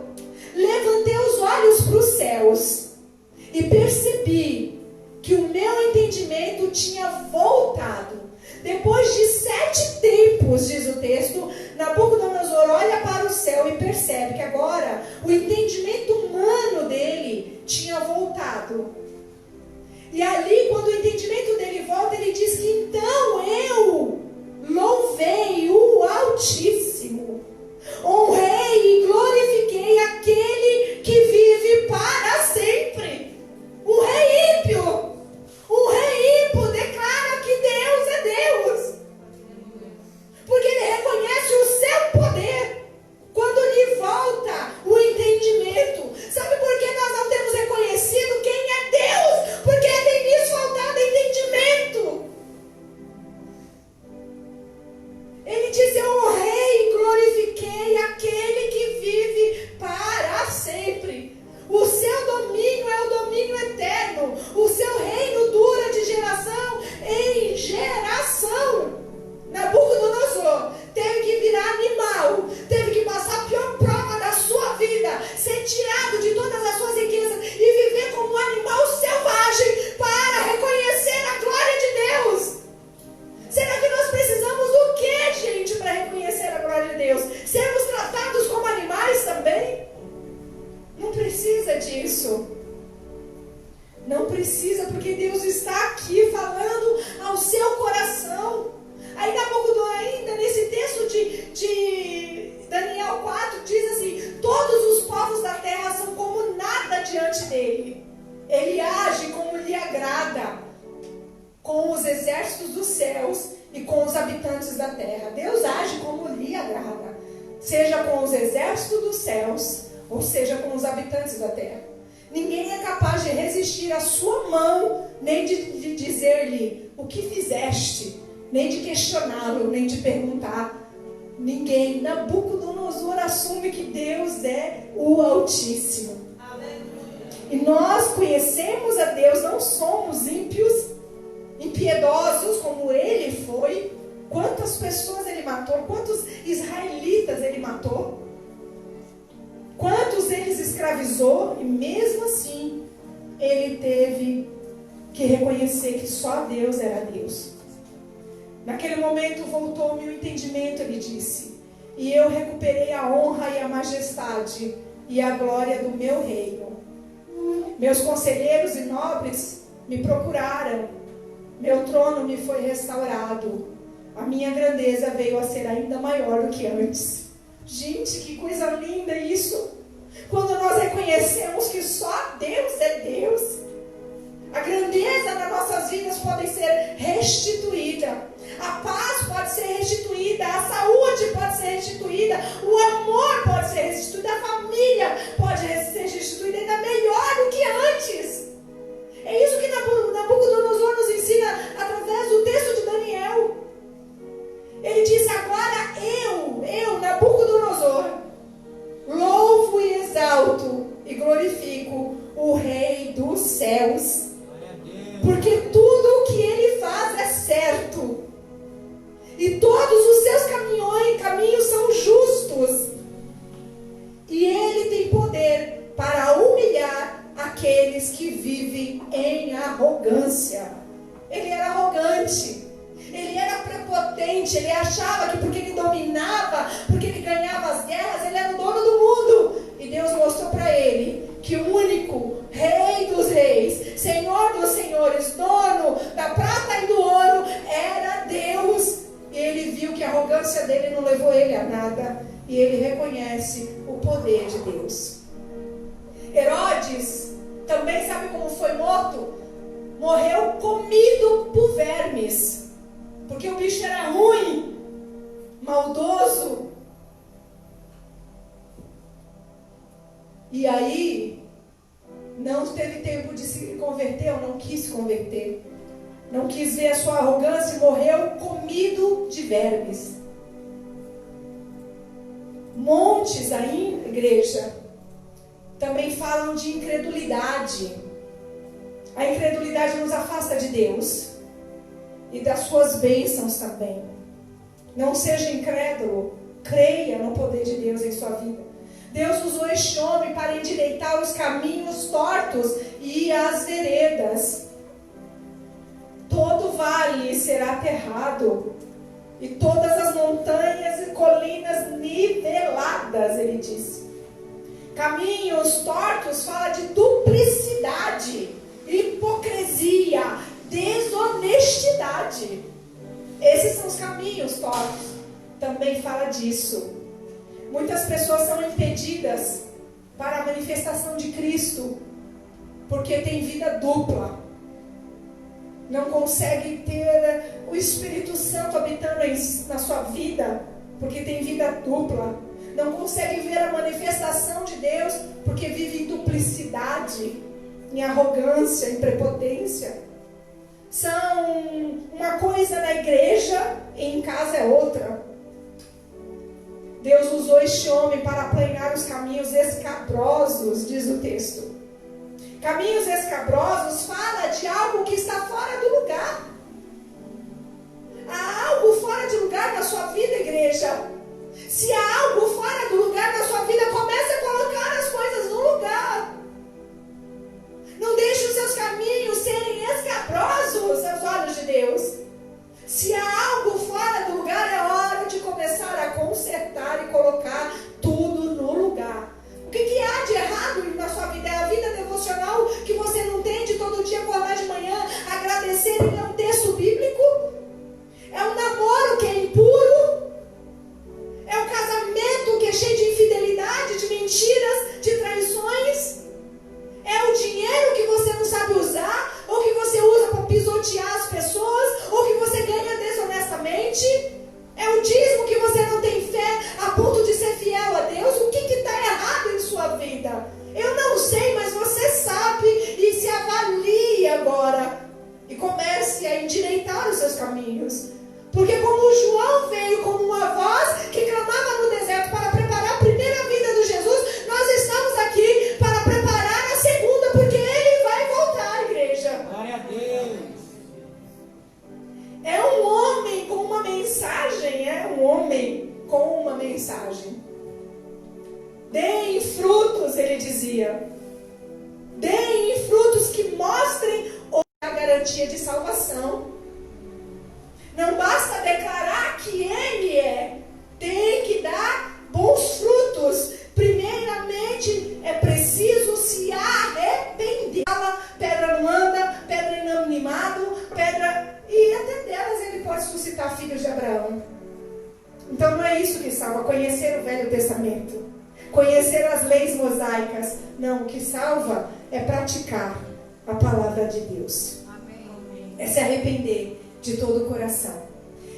levantei os olhos para os céus e percebi que o meu entendimento tinha voltado. Depois de 7 tempos, diz o texto, Nabucodonosor olha para o céu e percebe que agora o entendimento humano dele tinha voltado. E ali, quando o entendimento dele volta, ele diz que então eu louvei o Altíssimo, honrei e glorifiquei aquele que vive para sempre. Um rei ímpio declara que Deus é Deus, porque ele reconhece o seu poder quando lhe volta o entendimento. Sabe por que nós não temos reconhecido quem é Deus? Porque tem nos faltado exércitos dos céus e com os habitantes da terra. Deus age como lhe agrada, seja com os exércitos dos céus, ou seja com os habitantes da terra. Ninguém é capaz de resistir à sua mão, nem de dizer-lhe o que fizeste, nem de questioná-lo, nem de perguntar. Ninguém. Nabucodonosor assume que Deus é o Altíssimo. E nós conhecemos a Deus, não somos ímpios, impiedosos como ele foi. Quantas pessoas ele matou? Quantos israelitas ele matou? Quantos eles escravizou? E mesmo assim, ele teve que reconhecer que só Deus era Deus. Naquele momento voltou-me o entendimento, ele disse, e eu recuperei a honra e a majestade e a glória do meu reino. Meus conselheiros e nobres me procuraram, meu trono me foi restaurado, a minha grandeza veio a ser ainda maior do que antes. Gente, que coisa linda isso! Quando nós reconhecemos que só Deus é Deus, a grandeza das nossas vidas pode ser restituída, a paz pode ser restituída, a saúde pode ser restituída, o amor pode ser restituído, a família pode ser restituída ainda melhor do que antes. É isso que Nabucodonosor nos ensina através do texto de Daniel. Ele diz: agora eu, Nabucodonosor, louvo e exalto e glorifico o Rei dos céus, porque tudo o que ele faz é certo, e todos os seus caminhos são justos, e ele tem poder para humilhar aqueles que vivem em arrogância. Ele era arrogante, ele era prepotente, ele achava que porque ele dominava, porque ele ganhava as guerras, ele era o dono do mundo. E Deus mostrou para ele que o único Rei dos reis, Senhor dos senhores, dono da prata e do ouro era Deus. E ele viu que a arrogância dele não levou ele a nada, e ele reconhece o poder de Deus. Herodes também sabe como foi morto? Morreu comido por vermes, porque o bicho era ruim, maldoso. E aí, não teve tempo de se converter, ou não quis se converter. Não quis ver a sua arrogância e morreu comido de vermes. Montes aí, igreja, também falam de incredulidade. A incredulidade nos afasta de Deus e das suas bênçãos também. Não seja incrédulo, creia no poder de Deus em sua vida. Deus usou este homem para endireitar os caminhos tortos e as veredas. Todo vale será aterrado, e todas as montanhas e colinas niveladas, ele disse. Caminhos tortos fala de duplicidade, hipocrisia, desonestidade. Esses são os caminhos tortos. Também fala disso. Muitas pessoas são impedidas para a manifestação de Cristo porque tem vida dupla. Não consegue ter o Espírito Santo habitando na sua vida porque tem vida dupla. Não consegue ver a manifestação de Deus porque vive em duplicidade, em arrogância, em prepotência. São uma coisa na igreja e em casa é outra. Deus usou este homem para aplanar os caminhos escabrosos, diz o texto. Caminhos escabrosos fala de algo que está fora do lugar. Há algo fora de lugar na sua vida, igreja. Se há algo fora do lugar na sua vida, comece a colocar as coisas no lugar. Não deixe os seus caminhos serem escabrosos aos olhos de Deus. Se há algo fora do lugar, é hora de começar a consertar e colocar tudo no lugar. O que há de errado na sua vida? É a vida devocional que você não tem de todo dia acordar de manhã, agradecer e ler um texto caminhos. Porque como João veio como uma voz que clamava no deserto para preparar a primeira vinda de Jesus, nós estamos aqui para preparar a segunda, porque ele vai voltar, igreja. Glória a Deus. É um homem com uma mensagem, Deem frutos, ele dizia. Deem frutos que mostrem a garantia de salvação. Não basta declarar que ele é. Tem que dar bons frutos. Primeiramente, é preciso se arrepender. Pedra não anda, pedra inanimado, pedra... E até delas ele pode suscitar filhos de Abraão. Então não é isso que salva, conhecer o Velho Testamento. Conhecer as leis mosaicas. Não, o que salva é praticar a palavra de Deus. Amém. É se arrepender de todo o coração.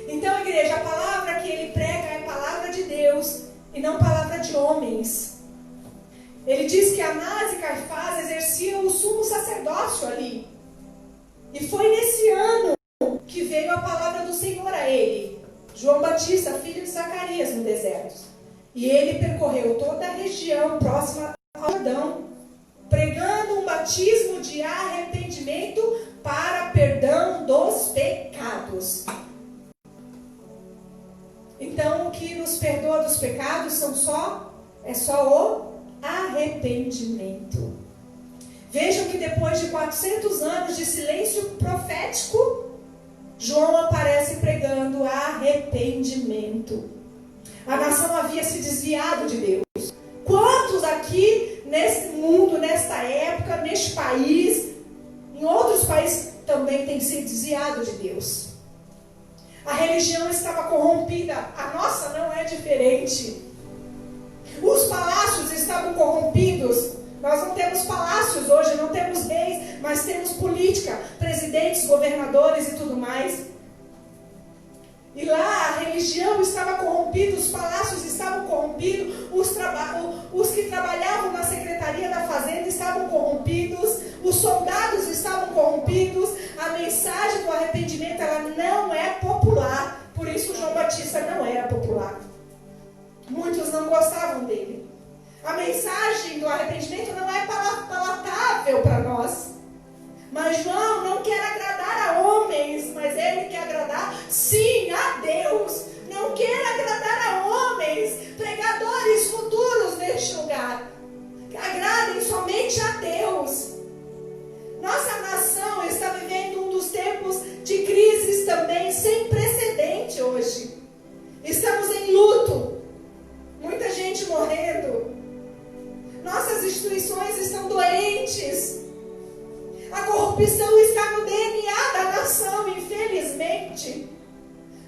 Então, igreja, a palavra que ele prega é a palavra de Deus e não palavra de homens. Ele diz que Anás e Caifás exerciam o sumo sacerdócio ali. E foi nesse ano que veio a palavra do Senhor a ele. João Batista, filho de Zacarias, no deserto. E ele percorreu toda a região próxima ao Jordão, pregando um batismo de arrependimento para perdão dos pecados. Então, o que nos perdoa dos pecados é só o arrependimento. Vejam que depois de 400 anos de silêncio profético, João aparece pregando arrependimento. A nação havia se desviado de Deus. Quantos aqui nesse mundo, nesta época, neste país, em outros países também têm se desviado de Deus? A religião estava corrompida. A nossa não é diferente. Os palácios estavam corrompidos. Nós não temos palácios hoje, não temos reis, mas temos política, presidentes, governadores e tudo mais. E lá a religião estava corrompida, os palácios estavam corrompidos, os que trabalhavam na Secretaria da Fazenda estavam corrompidos, os soldados estavam corrompidos, a mensagem do arrependimento ela não é popular, por isso João Batista não era popular. Muitos não gostavam dele. A mensagem do arrependimento não é palatável para nós. Mas João não quer agradar a homens, mas ele quer agradar, sim, a Deus. Não quer agradar a homens, pregadores futuros neste lugar. Agradem somente a Deus. Nossa nação está vivendo um dos tempos de crises também sem precedente hoje. Estamos em luto. Muita gente morrendo. Nossas instituições estão doentes. A corrupção está no DNA da nação, infelizmente.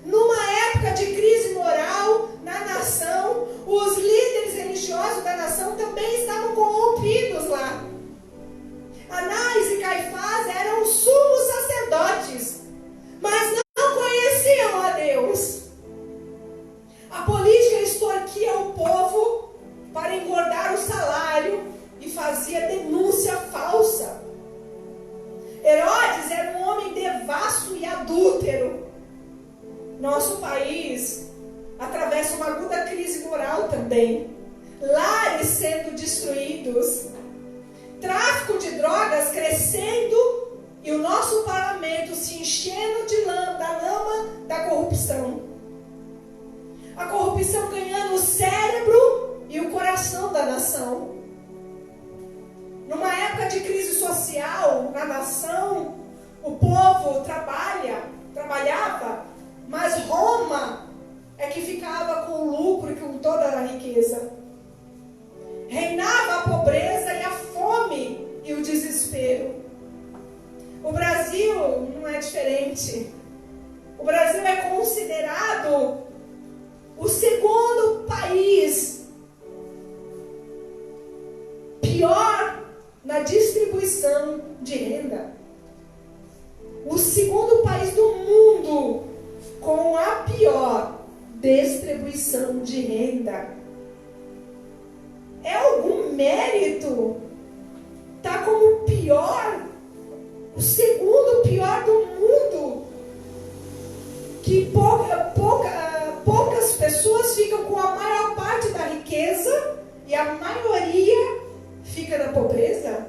Numa época de crise moral na nação, os líderes religiosos da nação também estavam corrompidos lá. Anás e Caifás eram sumos sacerdotes, mas não conheciam a Deus. A política extorquia o povo para engordar o salário e fazia denúncia falsa. Herodes era um homem devasso e adúltero. Nosso país atravessa uma aguda crise moral também. Lares sendo destruídos. Tráfico de drogas crescendo e o nosso parlamento se enchendo da lama da corrupção. A corrupção ganhando o cérebro e o coração da nação. Numa época de crise social na nação, o povo trabalhava, mas Roma é que ficava com o lucro e com toda a riqueza. Reinava a pobreza e a fome e o desespero. O Brasil não é diferente. O Brasil é considerado o segundo país pior na distribuição de renda. O segundo país do mundo com a pior distribuição de renda. É algum mérito? Tá como o pior. O segundo pior do mundo. que poucas pessoas ficam com a maior parte da riqueza e a maioria fica na pobreza?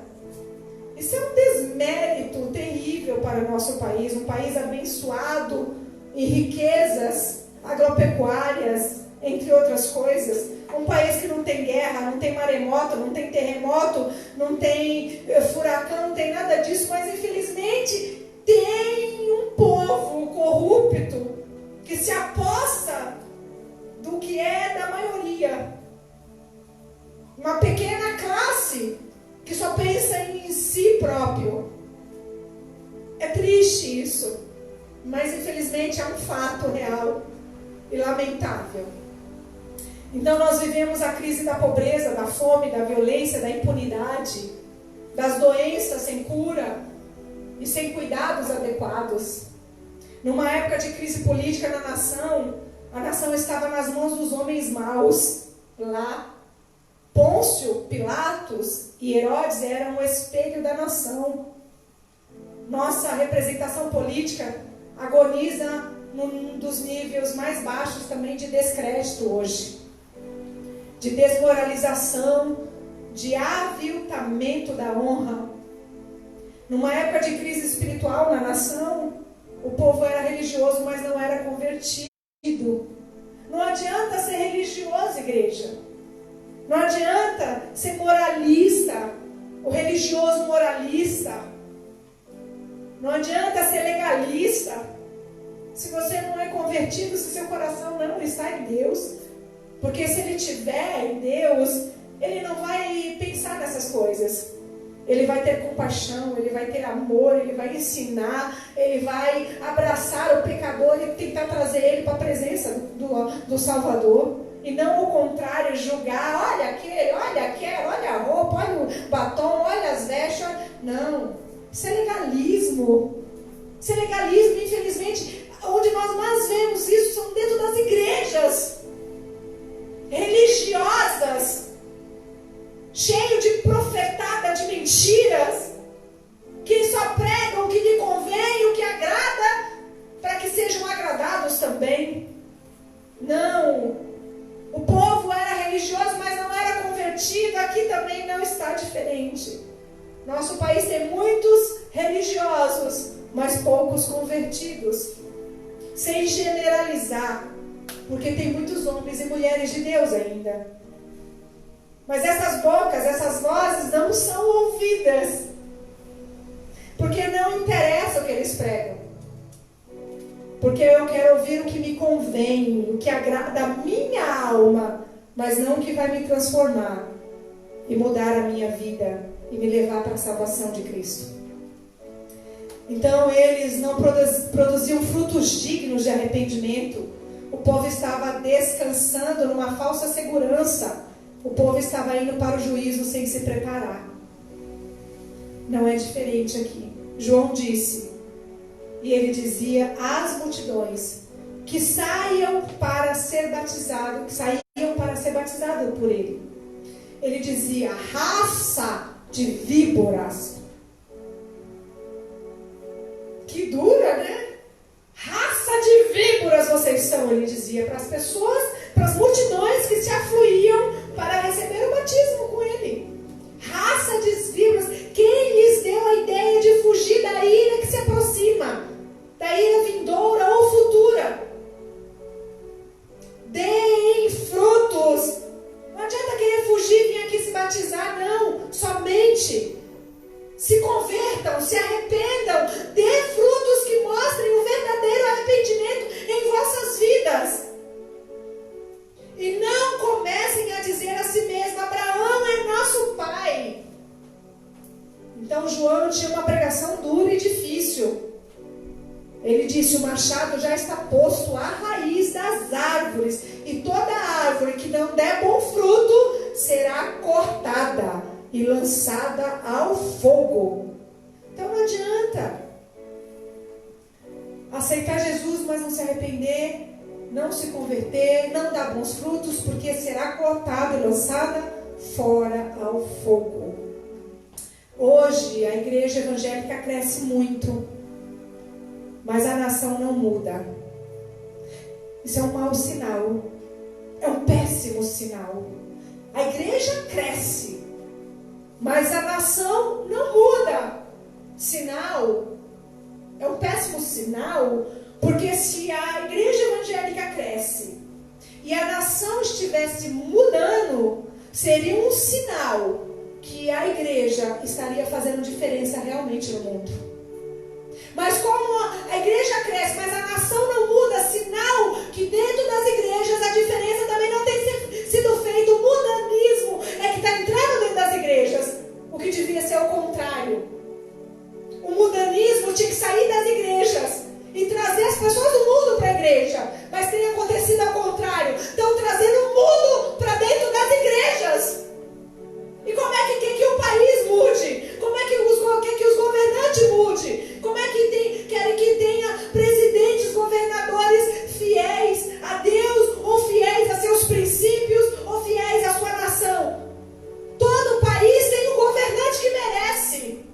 Isso é um desmérito terrível para o nosso país, um país abençoado em riquezas agropecuárias, entre outras coisas. Um país que não tem guerra, não tem maremoto, não tem terremoto, não tem furacão, não tem nada disso, mas infelizmente tem um povo corrupto que se aposta do que é da maioria. Uma pequena classe que só pensa em si próprio. É triste isso, mas infelizmente é um fato real e lamentável. Então nós vivemos a crise da pobreza, da fome, da violência, da impunidade, das doenças sem cura e sem cuidados adequados. Numa época de crise política na nação, a nação estava nas mãos dos homens maus. Lá, Pôncio, Pilatos e Herodes eram o espelho da nação. Nossa representação política agoniza num dos níveis mais baixos também de descrédito hoje, de desmoralização, de aviltamento da honra. Numa época de crise espiritual na nação, o povo era religioso, mas não era convertido. Não adianta ser religioso, igreja. Não adianta ser moralista, o religioso moralista. Não adianta ser legalista. Se você não é convertido, se seu coração não está em Deus. Porque se ele estiver em Deus, ele não vai pensar nessas coisas. Ele vai ter compaixão, ele vai ter amor, ele vai ensinar, ele vai abraçar o pecador e tentar trazer ele para a presença do Salvador. E não o contrário, julgar, olha aquele, olha aquela, olha a roupa, olha o batom, olha as vestes. Não, isso é legalismo. Isso é legalismo, infelizmente, onde nós mais vemos isso são dentro das igrejas religiosas, cheio de profetada de mentiras, que só pregam o que lhe convém, o que agrada, para que sejam agradados também. Não, o povo era religioso, mas não era convertido. Aqui também não está diferente. Nosso país tem muitos religiosos, mas poucos convertidos. Sem generalizar, porque tem muitos homens e mulheres de Deus ainda. Mas essas bocas, essas vozes não são ouvidas, porque não interessa o que eles pregam. Porque eu quero ouvir o que me convém, o que agrada a minha alma, mas não o que vai me transformar e mudar a minha vida e me levar para a salvação de Cristo. Então eles não produziam frutos dignos de arrependimento. O povo estava descansando numa falsa segurança. O povo estava indo para o juízo sem se preparar. Não é diferente aqui. João disse, e ele dizia às multidões que saíam para ser batizados por ele. Ele dizia, raça de víboras. Que dura, né? Raça de víboras vocês são, ele dizia para as pessoas, para as multidões que se afluíam para receber o batismo com ele. Raça de víboras. Quem lhes deu a ideia de fugir da ira que se aproxima? Da ira vindoura ou futura? Deem frutos. Não adianta querer fugir e vir aqui se batizar, não. Somente se convertam, se arrependam. Dê frutos que mostrem o verdadeiro arrependimento em vossas vidas. E não comecem a dizer a si mesmo, Abraão é nosso pai. Então João tinha uma pregação dura e difícil. Ele disse, o machado já está posto à raiz das árvores, e toda árvore que não der bom fruto será cortada e lançada ao fogo. Então não adianta aceitar Jesus, mas não se arrepender, não se converter, não dar bons frutos, porque será cortada e lançada fora ao fogo. Hoje a igreja evangélica cresce muito, mas a nação não muda. Isso é um mau sinal. É um péssimo sinal. A igreja cresce, mas a nação não muda. Sinal, é um péssimo sinal, porque se a igreja evangélica cresce e a nação estivesse mudando, seria um sinal que a igreja estaria fazendo diferença realmente no mundo. Mas como a igreja cresce, mas a nação não muda, sinal que dentro das igrejas a diferença também não tem sido feita. O mundanismo é que está entrando dentro das igrejas, o que devia ser o contrário. O mundanismo tinha que sair das igrejas e trazer as pessoas do mundo para a igreja, mas tem acontecido ao contrário. Estão trazendo o mundo para dentro das igrejas. E como é que quer que o país mude? Como é que quer que os governantes mudem? Como é que querem que tenha presidentes, governadores fiéis a Deus, ou fiéis a seus princípios, ou fiéis à sua nação? Todo país tem um governante que merece.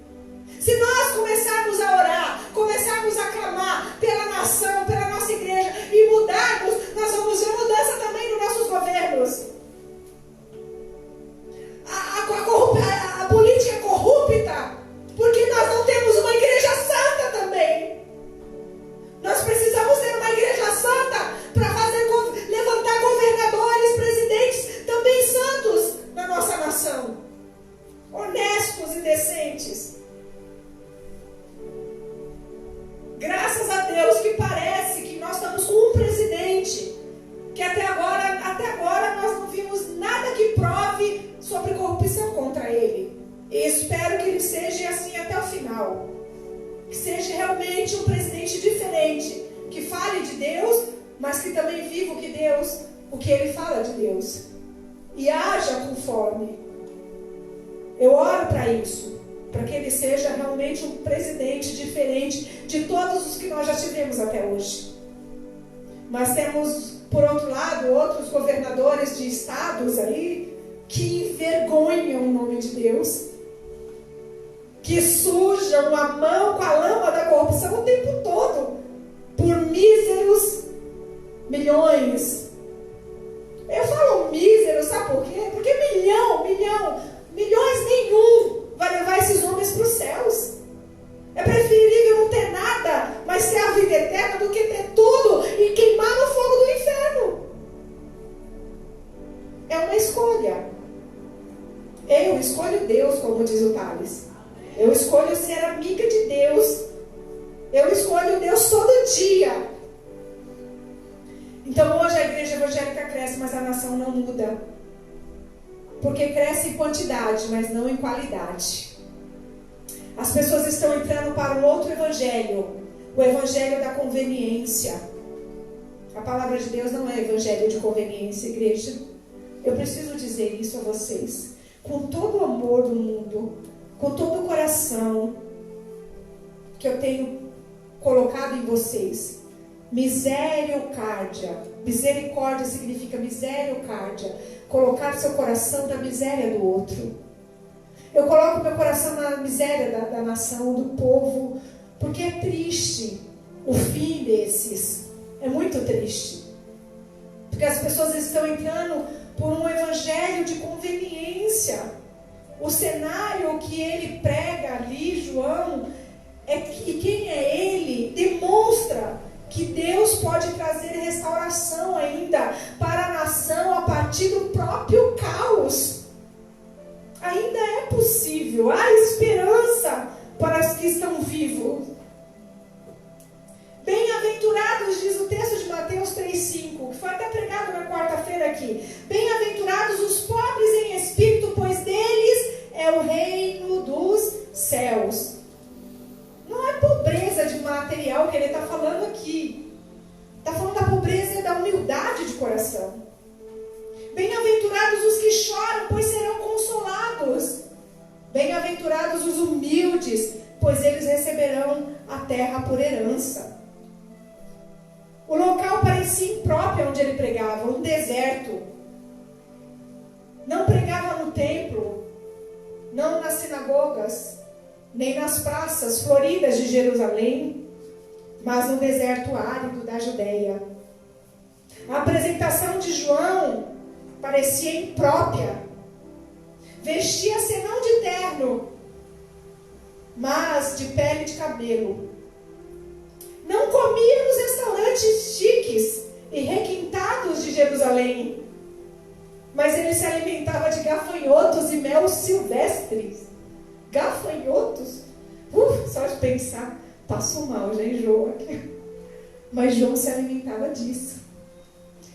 Se nós começarmos a orar, começarmos a clamar pela nação, pela nossa igreja e mudarmos, nós vamos ver mudança também nos nossos governos. A política é corrupta porque nós não temos uma igreja santa também. Nós precisamos ter uma igreja santa para levantar governadores, presidentes também santos na nossa nação, honestos e decentes. Graças a Deus que parece que nós estamos com um presidente que até agora nós não vimos nada que prove sobre corrupção contra ele. E espero que ele seja assim até o final. Que seja realmente um presidente diferente, que fale de Deus, mas que também viva o que ele fala de Deus. E haja conforme. Eu oro para isso, para que ele seja realmente um presidente diferente de todos os que nós já tivemos até hoje. Mas temos, por outro lado, outros governadores de estados aí que envergonham o nome de Deus, que sujam a mão com a lama da corrupção o tempo todo, por míseros milhões. Eu falo míseros, sabe por quê? Porque milhões nenhum vai levar esses homens para os céus. É preferível não ter nada, mas ter a vida eterna, do que ter tudo e queimar no fogo do inferno. É uma escolha. Eu escolho Deus, como diz o Tales. Eu escolho ser amiga de Deus. Eu escolho Deus todo dia. Então hoje a igreja evangélica cresce, mas a nação não muda. Porque cresce em quantidade, mas não em qualidade. As pessoas estão entrando para um outro evangelho, o evangelho da conveniência. A palavra de Deus não é evangelho de conveniência, igreja. Eu preciso dizer isso a vocês, com todo o amor do mundo, com todo o coração que eu tenho colocado em vocês. Misericórdia. Misericórdia significa misericórdia. Colocar seu coração na miséria do outro. Eu coloco meu coração na miséria da nação, do povo, porque é triste o fim desses. É muito triste. Porque as pessoas estão entrando por um evangelho de conveniência. O cenário que ele prega ali, João, é que quem é ele demonstra que Deus pode trazer restauração ainda para a nação a partir do próprio caos. Ainda é possível, há esperança para os que estão vivos. Bem-aventurados, diz o texto de Mateus 3,5, que foi até pregado na quarta-feira aqui. Bem-aventurados os pobres em espírito, pois deles é o reino dos céus. Não é pobreza de material que ele está falando aqui. Está falando da pobreza e da humildade de coração. Bem-aventurados os que choram, pois serão consolados. Bem-aventurados os humildes, pois eles receberão a terra por herança. O local parecia impróprio onde ele pregava, um deserto. Não pregava no templo, não nas sinagogas, nem nas praças floridas de Jerusalém, mas no deserto árido da Judeia. A apresentação de João parecia imprópria. Vestia-se não de terno, mas de pele de cabelo. Não comia nos restaurantes chiques e requintados de Jerusalém, mas ele se alimentava de gafanhotos e mel silvestres. Gafanhotos? Só de pensar, passo mal, já enjoo aqui. Mas João se alimentava disso.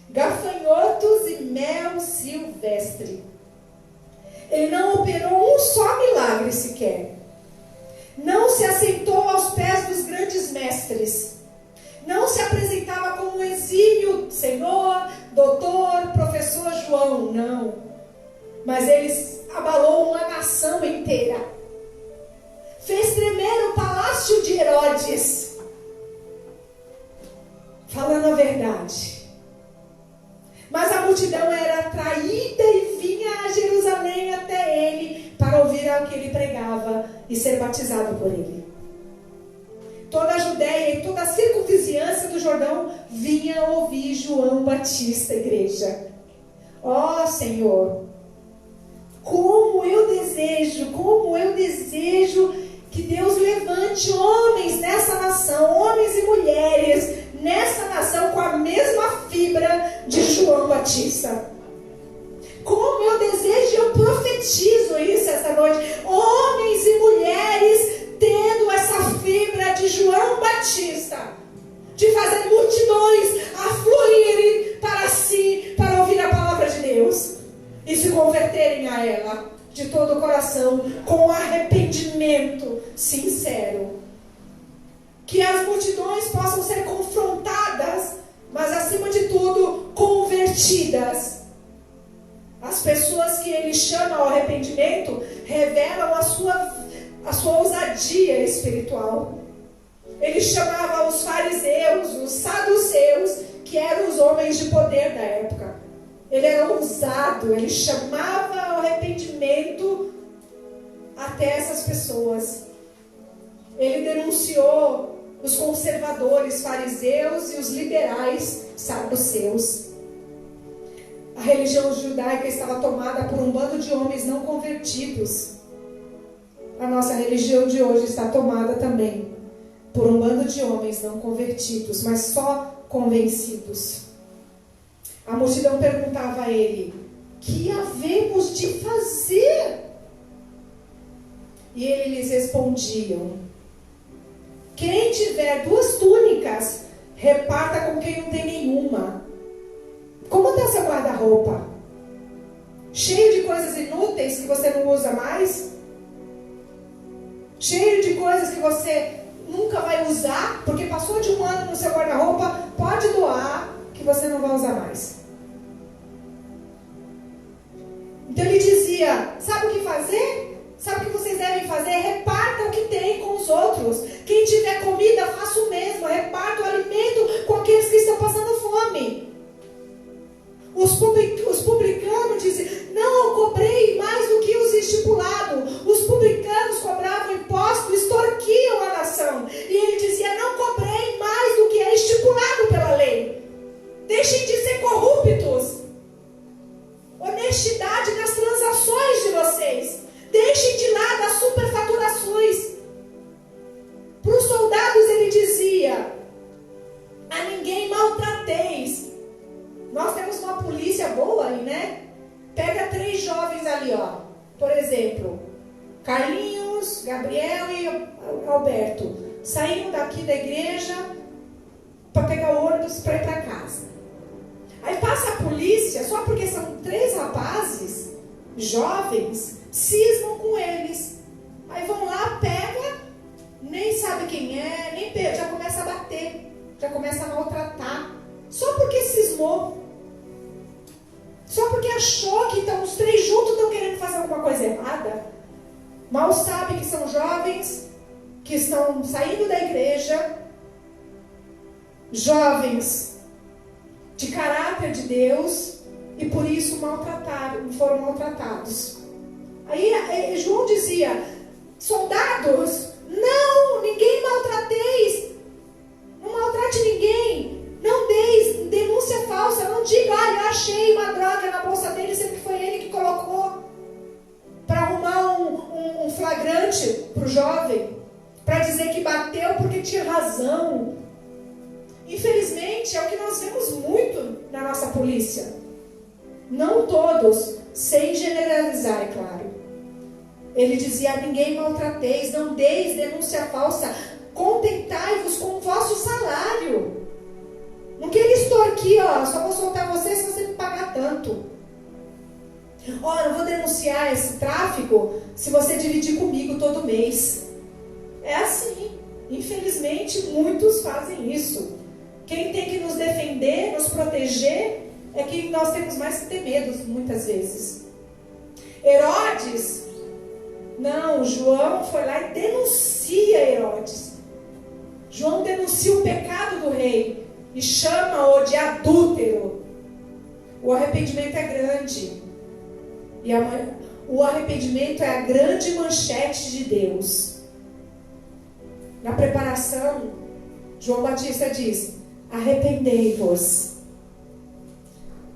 Gafanhotos e mel silvestre. Ele não operou um só milagre sequer. Não se assentou aos pés dos grandes mestres. Não se apresentava como um exímio senhor, doutor, professor João, não. Mas ele abalou uma nação inteira. Fez tremer o palácio de Herodes. Falando a verdade. Mas a multidão era atraída e vinha a Jerusalém até ele para ouvir o que ele pregava e ser batizado por ele. Toda a Judéia e toda a circunvizinhança do Jordão vinha ouvir João Batista, igreja. Ó Senhor, como eu desejo que Deus levante homens nessa nação, homens e mulheres nessa nação com a mesma fibra de João Batista. Como eu desejo, eu profetizo isso essa noite. Homens e mulheres tendo essa fibra de João Batista, de fazer multidões afluírem para si, para ouvir a palavra de Deus e se converterem a ela de todo o coração, com arrependimento sincero. Que as multidões possam ser confrontadas, mas acima de tudo, convertidas. As pessoas que ele chama ao arrependimento revelam a sua ousadia espiritual. Ele chamava os fariseus, os saduceus, que eram os homens de poder da época. Ele era ousado, ele chamava ao arrependimento até essas pessoas. Ele denunciou os conservadores fariseus e os liberais saduceus. A religião judaica estava tomada por um bando de homens não convertidos. A nossa religião de hoje está tomada também por um bando de homens não convertidos, mas só convencidos. A multidão perguntava a ele: que havemos de fazer? E ele lhes respondia: quem tiver 2 túnicas, reparta com quem não tem nenhuma. Como está seu guarda-roupa? Cheio de coisas inúteis que você não usa mais? Cheio de coisas que você nunca vai usar, porque passou de 1 ano no seu guarda-roupa? Pode doar, que você não vai usar mais. Então ele dizia: sabe o que fazer? Sabe o que vocês devem fazer? Reparta o que tem com os outros. Quem tiver comida, faça o mesmo. Reparta o alimento com aqueles que estão passando fome. Os publicanos diziam: não, eu cobrei mais do que os estipulados. Os publicanos cobravam imposto, extorquiam a nação. E ele dizia: não cobrei mais do que é estipulado pela lei. Deixem de ser corruptos. Honestidade nas transações de vocês. Deixem de lado as superfaturações. Para os soldados ele dizia: a ninguém maltrateis. Nós temos uma polícia boa aí, né? Pega 3 jovens ali, ó. Por exemplo, Carlinhos, Gabriel e Alberto. Saíram daqui da igreja para pegar o ônibus para ir para casa. Aí passa a polícia, só porque são 3 rapazes, jovens, cismam com eles. Aí vão lá, pega, nem sabe quem é, já começa a bater, já começa a maltratar. Só porque cismou. Só porque achou que os 3 juntos estão querendo fazer alguma coisa errada. Mal sabe que são jovens que estão saindo da igreja, jovens de caráter de Deus, e por isso foram maltratados. Aí João dizia: soldados, não, ninguém maltrateis, não maltrate ninguém, não deis denúncia falsa, flagrante para o jovem, para dizer que bateu porque tinha razão. Infelizmente, é o que nós vemos muito na nossa polícia. Não todos, sem generalizar, é claro. Ele dizia: ninguém maltrateis, não deis denúncia falsa, contentai-vos com o vosso salário. Não queria extorquir, só vou soltar você se você me pagar tanto. Não vou denunciar esse tráfico se você dividir comigo todo mês. É assim. Infelizmente, muitos fazem isso. Quem tem que nos defender, nos proteger, é que nós temos mais que ter medo, muitas vezes. Herodes, não, João foi lá e denuncia Herodes. João denuncia o pecado do rei e chama-o de adúltero. O arrependimento é grande. E o arrependimento é a grande manchete de Deus. Na preparação, João Batista diz: arrependei-vos.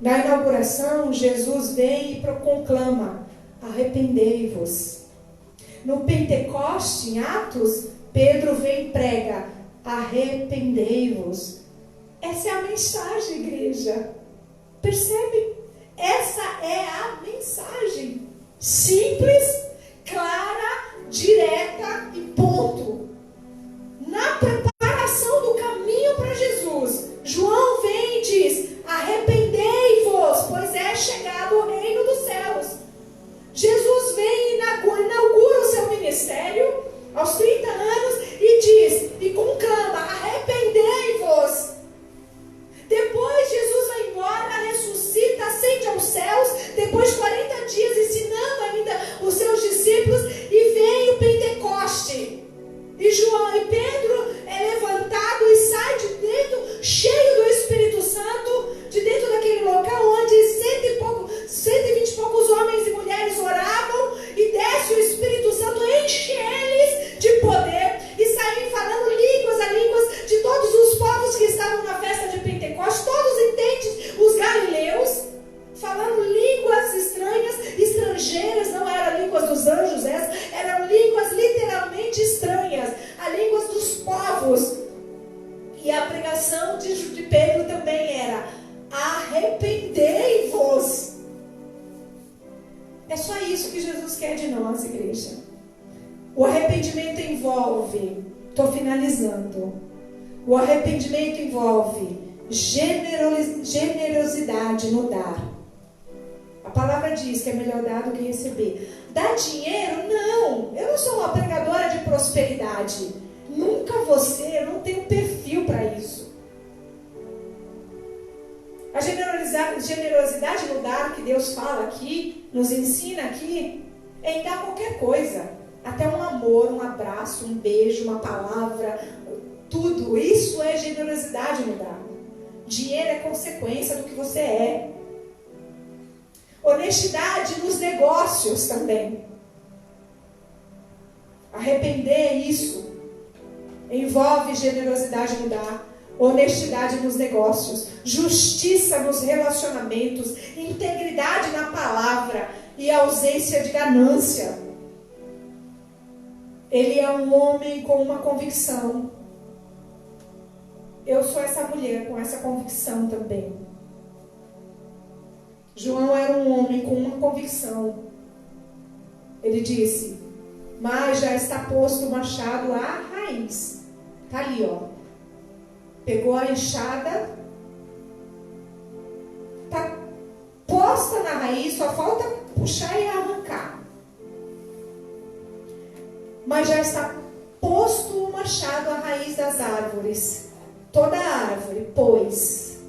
Na inauguração, Jesus vem e conclama: arrependei-vos. No Pentecoste, em Atos, Pedro vem e prega: arrependei-vos. Essa é a mensagem, igreja. Percebe? Essa é a mensagem. Simples, clara, direta e ponto. Na preparação do caminho para Jesus, João vem e diz: arrependei-vos, pois é chegado o reino dos céus. Jesus vem e inaugura o seu ministério aos 30 anos e diz, e conclama: arrependei-vos. Depois Jesus vai embora, ressuscita, ascende aos céus, depois de 40 dias ensinando ainda os seus discípulos, e vem o Pentecoste. E João e Pedro é levantado e sai de dentro, cheio do Espírito Santo, de dentro daquele local onde 120 e poucos homens e mulheres oravam, e desce o Espírito Santo, enche eles de poder, e saem falando a línguas de todos os povos que estavam na festa de Pentecostes, todos entendem, os galileus, falando línguas estranhas, estrangeiras, não eram línguas dos anjos, eram línguas literalmente estranhas, as línguas dos povos. E a pregação de Pedro também era: arrependei-vos. É só isso que Jesus quer de nós, igreja. O arrependimento envolve, estou finalizando, o arrependimento envolve generosidade no dar. A palavra diz que é melhor dar do que receber. Dar dinheiro? Não. Eu não sou uma pregadora de prosperidade. Nunca eu não tenho perfil para isso. A generosidade no dar que Deus fala aqui, nos ensina aqui, é em dar qualquer coisa. Até um amor, um abraço, um beijo, uma palavra, tudo. Isso é generosidade no dar. Dinheiro é consequência do que você é. Honestidade nos negócios também. Arrepender isso envolve generosidade no dar, honestidade nos negócios, justiça nos relacionamentos, integridade na palavra e ausência de ganância. Ele é um homem com uma convicção. Eu sou essa mulher com essa convicção também. João era um homem com uma convicção. Ele disse: mas já está posto o machado à raiz. Está ali, Pegou a enxada, está posta na raiz, só falta puxar e arrancar. Mas já está posto o machado à raiz das árvores. Toda árvore, pois,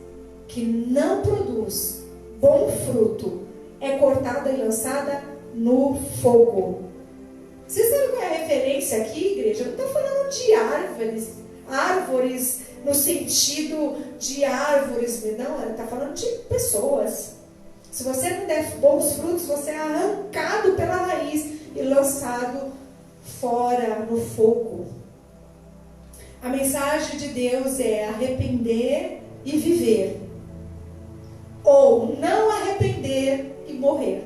que não produz bom fruto, é cortada e lançada no fogo. Vocês sabem qual é a referência aqui, igreja? Não está falando de árvores no sentido de árvores, não, está falando de pessoas. Se você não der bons frutos, você é arrancado pela raiz e lançado fora no fogo. A mensagem de Deus é arrepender e viver, ou não arrepender e morrer.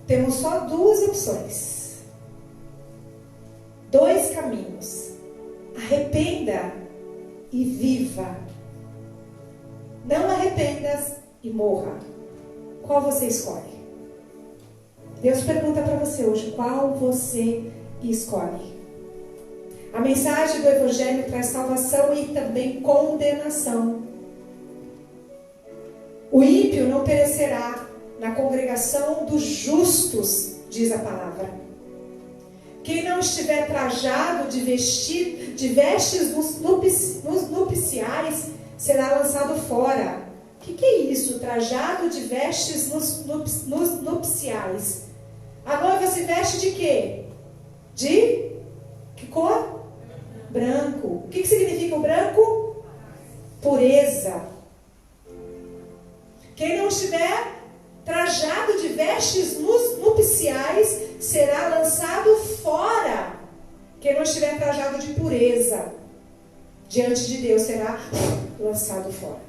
temos só duas opções, dois caminhos: arrependa e viva, não arrependas e morra. Qual você escolhe? Deus pergunta para você hoje, qual você escolhe? A mensagem do Evangelho traz salvação e também condenação. O ímpio não perecerá na congregação dos justos, diz a palavra. Quem não estiver trajado de vestes nupciais será lançado fora. O que é isso? Trajado de vestes nupciais. A noiva se veste de quê? De que cor? Branco. O que significa o branco? Pureza. Quem não estiver trajado de vestes nupciais será lançado fora. Quem não estiver trajado de pureza diante de Deus será lançado fora.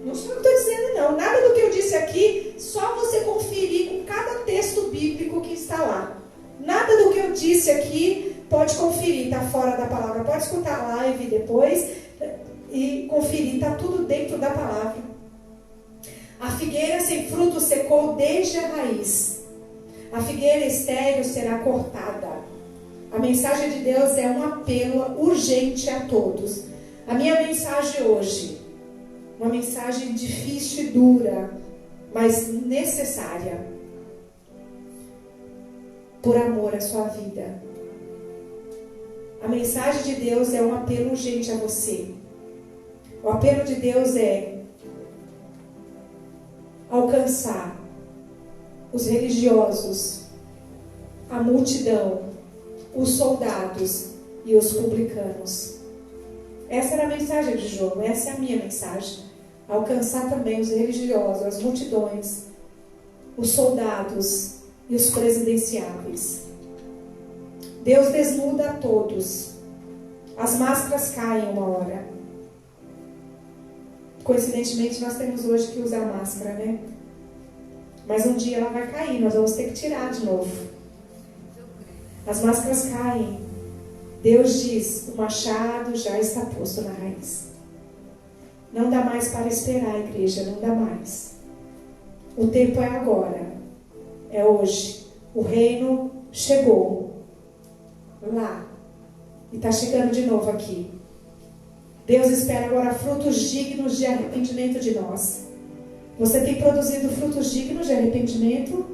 Não sou eu que estou dizendo, não. Nada do que eu disse aqui, só você conferir com cada texto bíblico que está lá. Nada do que eu disse aqui pode conferir, está fora da palavra. Pode escutar a live depois e conferir, está tudo dentro da palavra. A figueira sem fruto secou desde a raiz. A figueira estéril será cortada. A mensagem de Deus é um apelo urgente a todos. A minha mensagem hoje, uma mensagem difícil e dura, mas necessária, por amor à sua vida. A mensagem de Deus é um apelo urgente a você. O apelo de Deus é alcançar os religiosos, a multidão, os soldados e os publicanos. Essa era a mensagem de João, essa é a minha mensagem. Alcançar também os religiosos, as multidões, os soldados e os presidenciáveis. Deus desnuda a todos. As máscaras caem uma hora. Coincidentemente, nós temos hoje que usar máscara, né? Mas um dia ela vai cair, nós vamos ter que tirar de novo. As máscaras caem. Deus diz, o machado já está posto na raiz. Não dá mais para esperar, igreja, não dá mais. O tempo é agora. É hoje. O reino chegou lá. E está chegando de novo aqui. Deus espera agora frutos dignos de arrependimento de nós. Você tem produzido frutos dignos de arrependimento?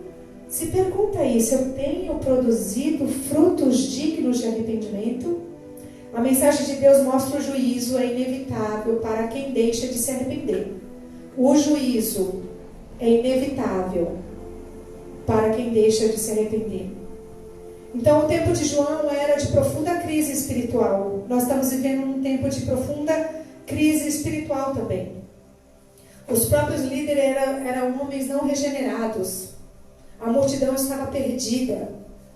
Se pergunta aí, se eu tenho produzido frutos dignos de arrependimento? A mensagem de Deus mostra o juízo, é inevitável para quem deixa de se arrepender. O juízo é inevitável para quem deixa de se arrepender. Então, o tempo de João era de profunda crise espiritual. Nós estamos vivendo um tempo de profunda crise espiritual também. Os próprios líderes eram homens não regenerados. A multidão estava perdida.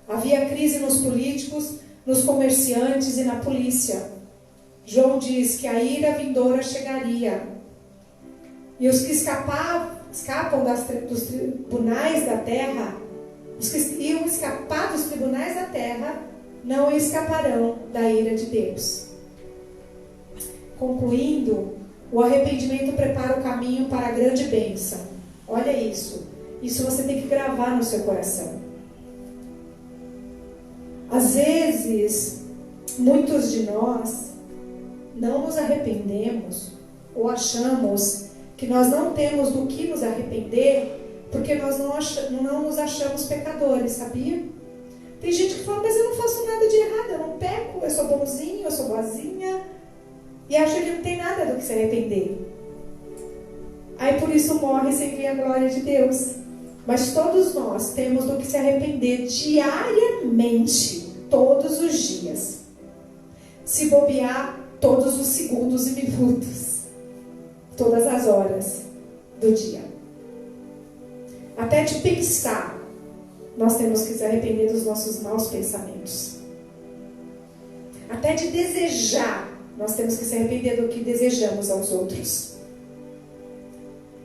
Havia crise nos políticos, nos comerciantes e na polícia. João diz que a ira vindoura chegaria. E os que escapam dos tribunais da terra, os que iam escapar dos tribunais da terra, não escaparão da ira de Deus. Concluindo, o arrependimento prepara o caminho para a grande bênção. Olha isso. Isso você tem que gravar no seu coração. Às vezes, muitos de nós não nos arrependemos ou achamos que nós não temos do que nos arrepender porque nós não nos achamos pecadores, sabia? Tem gente que fala, mas eu não faço nada de errado, eu não peco, eu sou bonzinho, eu sou boazinha, e acha que não tem nada do que se arrepender. Aí por isso morre sem ver a glória de Deus. Mas todos nós temos do que se arrepender diariamente, todos os dias. Se bobear, todos os segundos e minutos, todas as horas do dia. Até de pensar, nós temos que se arrepender dos nossos maus pensamentos. Até de desejar, nós temos que se arrepender do que desejamos aos outros.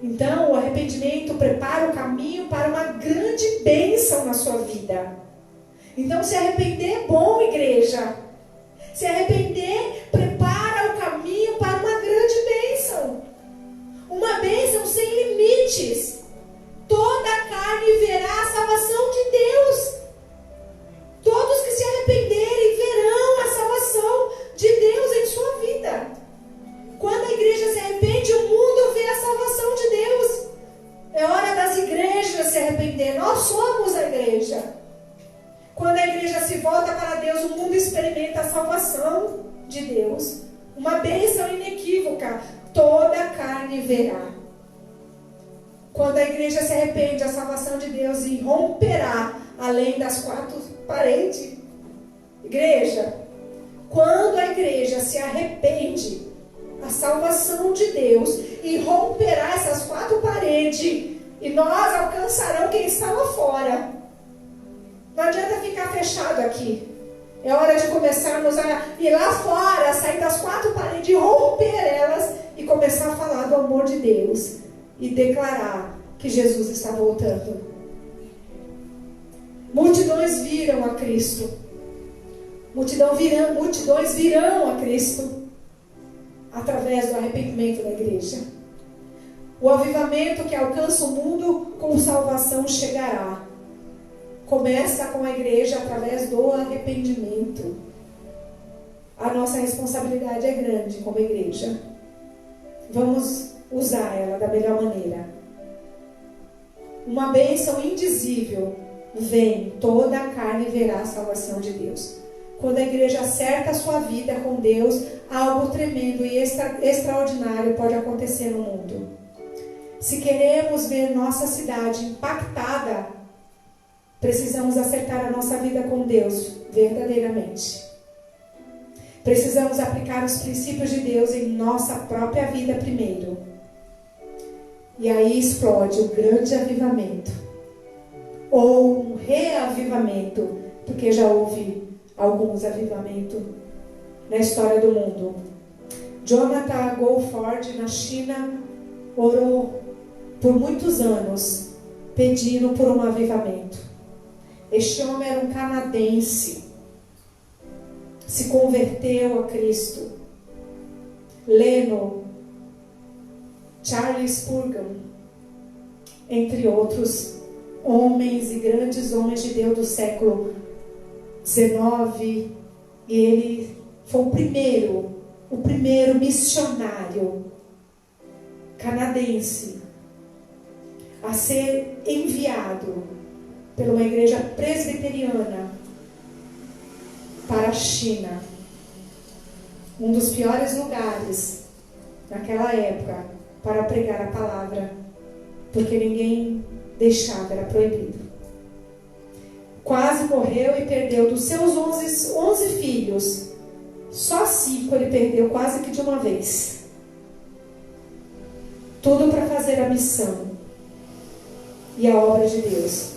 Então, o arrependimento prepara o caminho para uma grande bênção na sua vida. Então, se arrepender é bom, igreja. Se arrepender prepara o caminho para uma grande bênção. Uma bênção sem limites. Toda a carne verá a salvação de Deus. Todos que se arrependerem verão a salvação de Deus em sua vida. Quando a igreja se arrepende, o mundo vê a salvação de Deus. É hora das igrejas se arrepender. Nós somos a igreja. Quando a igreja se volta para Deus, o mundo experimenta a salvação de Deus. Uma bênção inequívoca. Toda a carne verá. Quando a igreja se arrepende, a salvação de Deus irromperá além das quatro paredes. Igreja, quando a igreja se arrepende, a salvação de Deus irromperá essas quatro paredes e nós alcançarão quem está lá fora. Não adianta ficar fechado aqui. É hora de começarmos a ir lá fora, sair das quatro paredes, romper elas e começar a falar do amor de Deus e declarar que Jesus está voltando. Multidões viram a Cristo. Multidões virão a Cristo através do arrependimento da igreja. O avivamento que alcança o mundo com salvação chegará. Começa com a igreja através do arrependimento. A nossa responsabilidade é grande como igreja. Vamos usar ela da melhor maneira. Uma bênção indizível vem, toda a carne verá a salvação de Deus. Quando a igreja acerta a sua vida com Deus, algo tremendo e extraordinário pode acontecer no mundo. Se queremos ver nossa cidade impactada, precisamos acertar a nossa vida com Deus verdadeiramente. Precisamos aplicar os princípios de Deus em nossa própria vida primeiro. E aí explode o grande avivamento. Ou um reavivamento, porque já houve alguns avivamentos na história do mundo. Jonathan Goldford, na China, orou por muitos anos, pedindo por um avivamento. Este homem era um canadense, se converteu a Cristo. Leno, Charles Spurgeon, entre outros homens e grandes homens de Deus do século XIX, e ele foi o primeiro missionário canadense a ser enviado por uma igreja presbiteriana para a China, um dos piores lugares naquela época para pregar a palavra, porque ninguém deixava, era proibido. Quase morreu e perdeu dos seus 11 filhos, só 5 ele perdeu quase que de uma vez. Tudo para fazer a missão e a obra de Deus.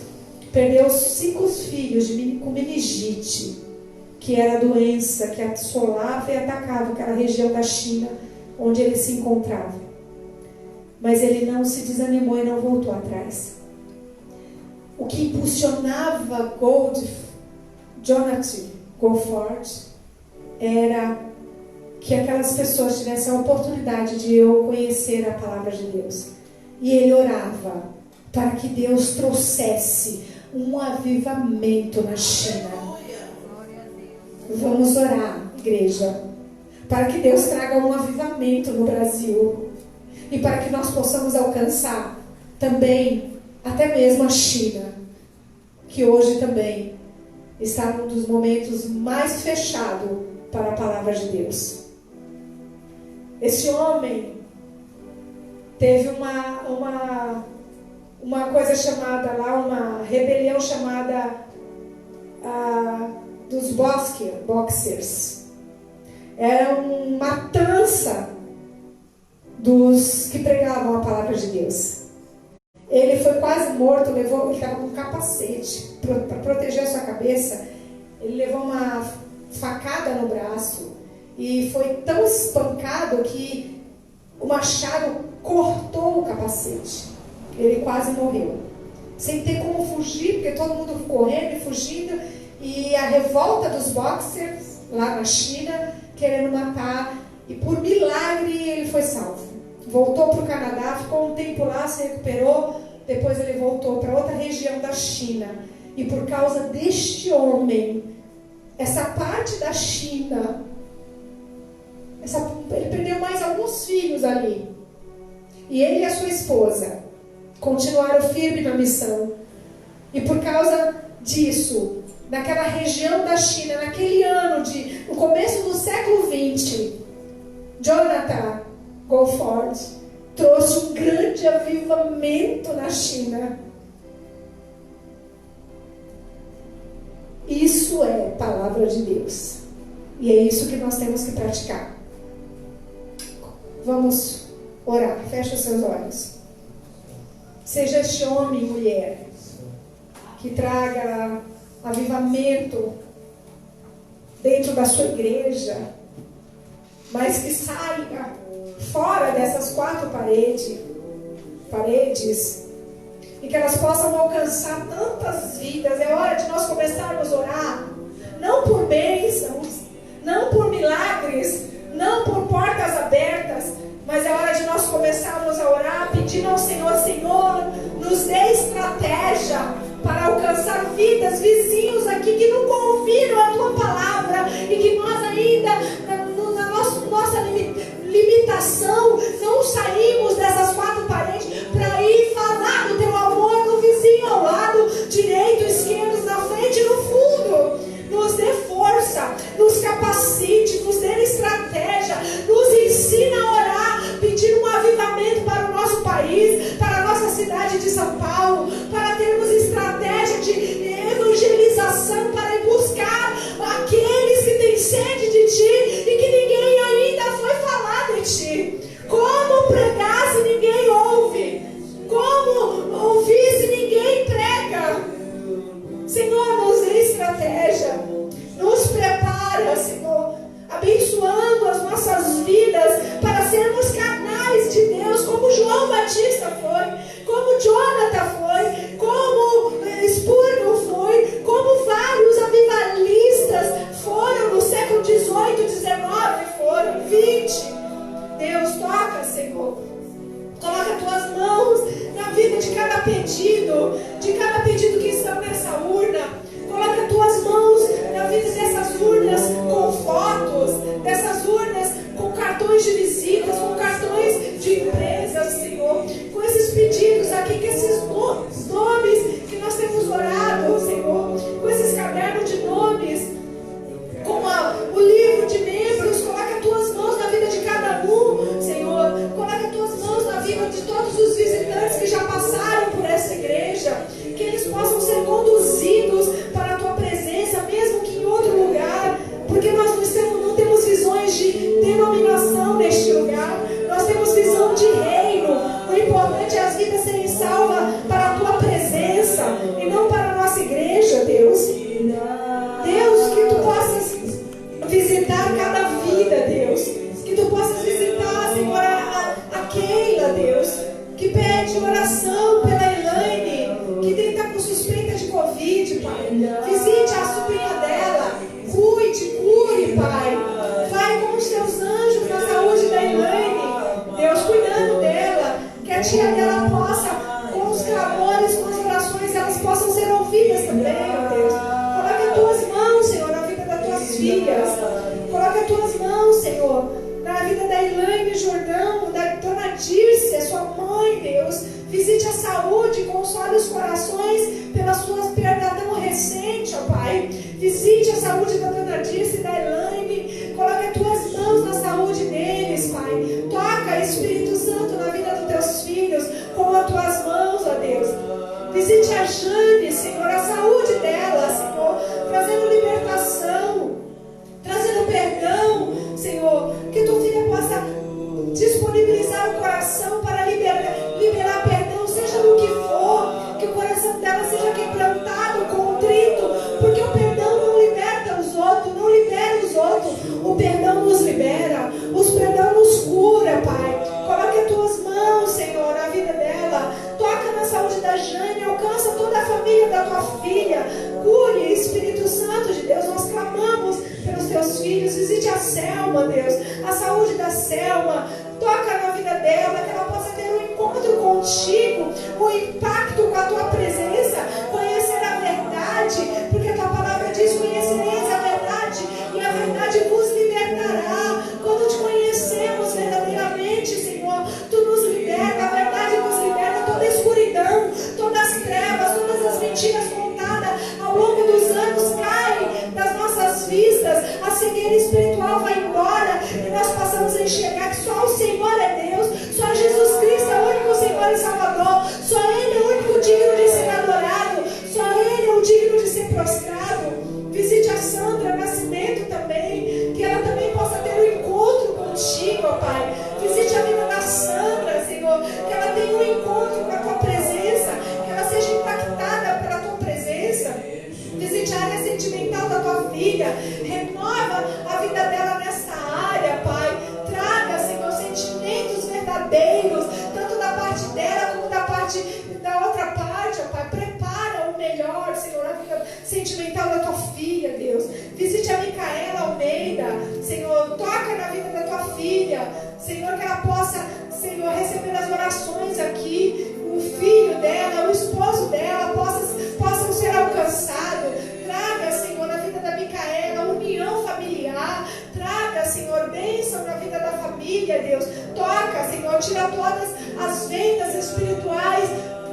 Perdeu os 5 filhos com meningite, que era a doença que assolava e atacava aquela região da China onde ele se encontrava. Mas ele não se desanimou e não voltou atrás. O que impulsionava Jonathan Goldford era que aquelas pessoas tivessem a oportunidade de eu conhecer a palavra de Deus. E ele orava para que Deus trouxesse um avivamento na China. Vamos orar, igreja, para que Deus traga um avivamento no Brasil e para que nós possamos alcançar também até mesmo a China, que hoje também está num dos momentos mais fechados para a palavra de Deus. Esse homem teve uma coisa chamada lá, uma rebelião chamada dos Boxers. Era uma matança dos que pregavam a palavra de Deus. Ele foi quase morto, ele estava com um capacete para proteger a sua cabeça. Ele levou uma facada no braço e foi tão espancado que o machado cortou o capacete. Ele quase morreu. Sem ter como fugir, porque todo mundo correndo e fugindo. E a revolta dos boxers lá na China, querendo matar. E por milagre ele foi salvo. Voltou para o Canadá, ficou um tempo lá, se recuperou. Depois ele voltou para outra região da China. E por causa deste homem, essa parte da China, ele perdeu mais alguns filhos ali. E ele e a sua esposa continuaram firmes na missão. E por causa disso, naquela região da China, naquele ano, no começo do século XX, Jonathan Goldford trouxe um grande avivamento na China. Isso é palavra de Deus. E é isso que nós temos que praticar. Vamos orar. Fecha os seus olhos. Seja este homem e mulher que traga avivamento dentro da sua igreja, mas que saia fora dessas 4 paredes, e que elas possam alcançar tantas vidas. É hora de nós começarmos a orar, não por bênçãos, não por milagres, não por portas abertas, mas é hora de nós começarmos a orar, pedindo ao Senhor: Senhor, nos dê estratégia para alcançar vidas, vizinhos aqui que nunca ouviram a Tua palavra, e que nós ainda, na nossa limitação, não saímos dessas 4 paredes para ir falar do Teu amor no vizinho ao lado, direito, esquerdo, na frente e no fundo. Nos dê força, nos capacite, nos dê estratégia, nos ensina a orar, pedir um avivamento para o nosso país, para a nossa cidade de São Paulo, para termos estratégia de evangelização, para ir buscar aqueles que têm sede de Ti e que ninguém ainda foi falar de Ti. Como pregar se ninguém ouve? Como ouvir se ninguém prega? Senhor, nos dê estratégia, nos prepara, Senhor, abençoando as nossas vidas para sermos canais de Deus, como João Batista foi, como Jonathan foi, como Spurgeon foi, como vários avivalistas foram no século 18, 19, foram 20. Deus, toca, Senhor. Coloca as Tuas mãos na vida de cada pedido que está nessa urna. Coloca as Tuas mãos na vida dessas urnas com fotos, dessas urnas com cartões de visitas, com cartões de empresas, Senhor. Com esses pedidos aqui, com esses nomes que nós temos orado, Senhor. Com esses cadernos de nomes, com o livro de membros. Coloca as Tuas mãos na vida de cada um, Senhor. Coloca as Tuas mãos na vida de todos os visitantes que já passaram por essa igreja, que eles possam ser conduzidos para a Tua presença, mesmo que em outro lugar, porque nós não temos visões de denominação neste lugar, nós temos visão de reino. O importante é as vidas serem salvas para a Tua presença e não para a nossa igreja, Deus. Deus, que Tu possas visitar cada vida, Deus, que Tu possas visitar, Senhor, a Keila, Deus, que pede oração pela Elaine, que está com suspeita de Covid, Pai. Visite a sobrinha dela, cure, Pai. Vai com os Teus anjos na saúde da Elaine, Deus, cuidando dela, que a tia dela possa, com os clamores, com as orações, elas possam ser ouvidas também, ó Deus. Coloca as Tuas mãos, Senhor, na vida das Tuas filhas. Coloca as Tuas mãos, Senhor, na vida da Elaine Jordão, da Dona Dirce, a sua mãe, Deus. Visite a saúde, console os corações pelas suas perdas tão recentes, ó Pai. Visite a saúde da Dona Dirce e da Elaine. Coloque as Tuas mãos na saúde deles, Pai. Toca, Espírito Santo, na vida dos Teus filhos com as Tuas mãos, ó Deus. Visite a Jane, Senhor, a saúde dela, Senhor, trazendo libertação, trazendo perdão, Senhor. Que Tua filha possa disponibilizar o coração para liberar perdão, seja no que for, que o coração dela seja quebrantado, contrito, porque o perdão não liberta os outros, não libera os Selma, toca na vida dela, que ela possa ter um encontro contigo, um impacto com a tua presença, conhecer a verdade, porque a tua palavra diz: conhecereis a verdade e a verdade vos libertará. Quando te conhecemos verdadeiramente, Senhor, tu nos liberta, a verdade nos liberta, toda a escuridão, todas as trevas, todas as mentiras contadas ao longo dos anos caem das nossas vistas, a cegueira espiritual vai embora e nós passamos a enxergar que só o Senhor é Deus, só Jesus Cristo é o único Senhor e Salvador, só Ele é o único digno de ser adorado, só Ele é o digno de ser prostrado. Visite a Sandra Nascimento também, que ela também possa ter um encontro contigo, ó Pai. Visite a vida da Sandra, Senhor, que ela tenha um encontro com a tua presença, que ela seja impactada pela tua presença. Visite a área sentimental da tua filha, renova a vida dela nessa área, Pai. Traga, Senhor, sentimentos verdadeiros, tanto da parte dela como da parte da outra parte, ó Pai. Prepara o melhor, Senhor, a vida sentimental da tua filha, Deus. Visite a Micaela Almeida, Senhor, toca na vida da tua filha, Senhor, que ela possa, Senhor, receber as orações aqui, o filho dela, o esposo dela possam ser alcançados. Traga, Senhor, na vida da Micaela união familiar, traga, Senhor, bênção na vida da família, Deus. Toca, Senhor, tira todas as vendas espirituais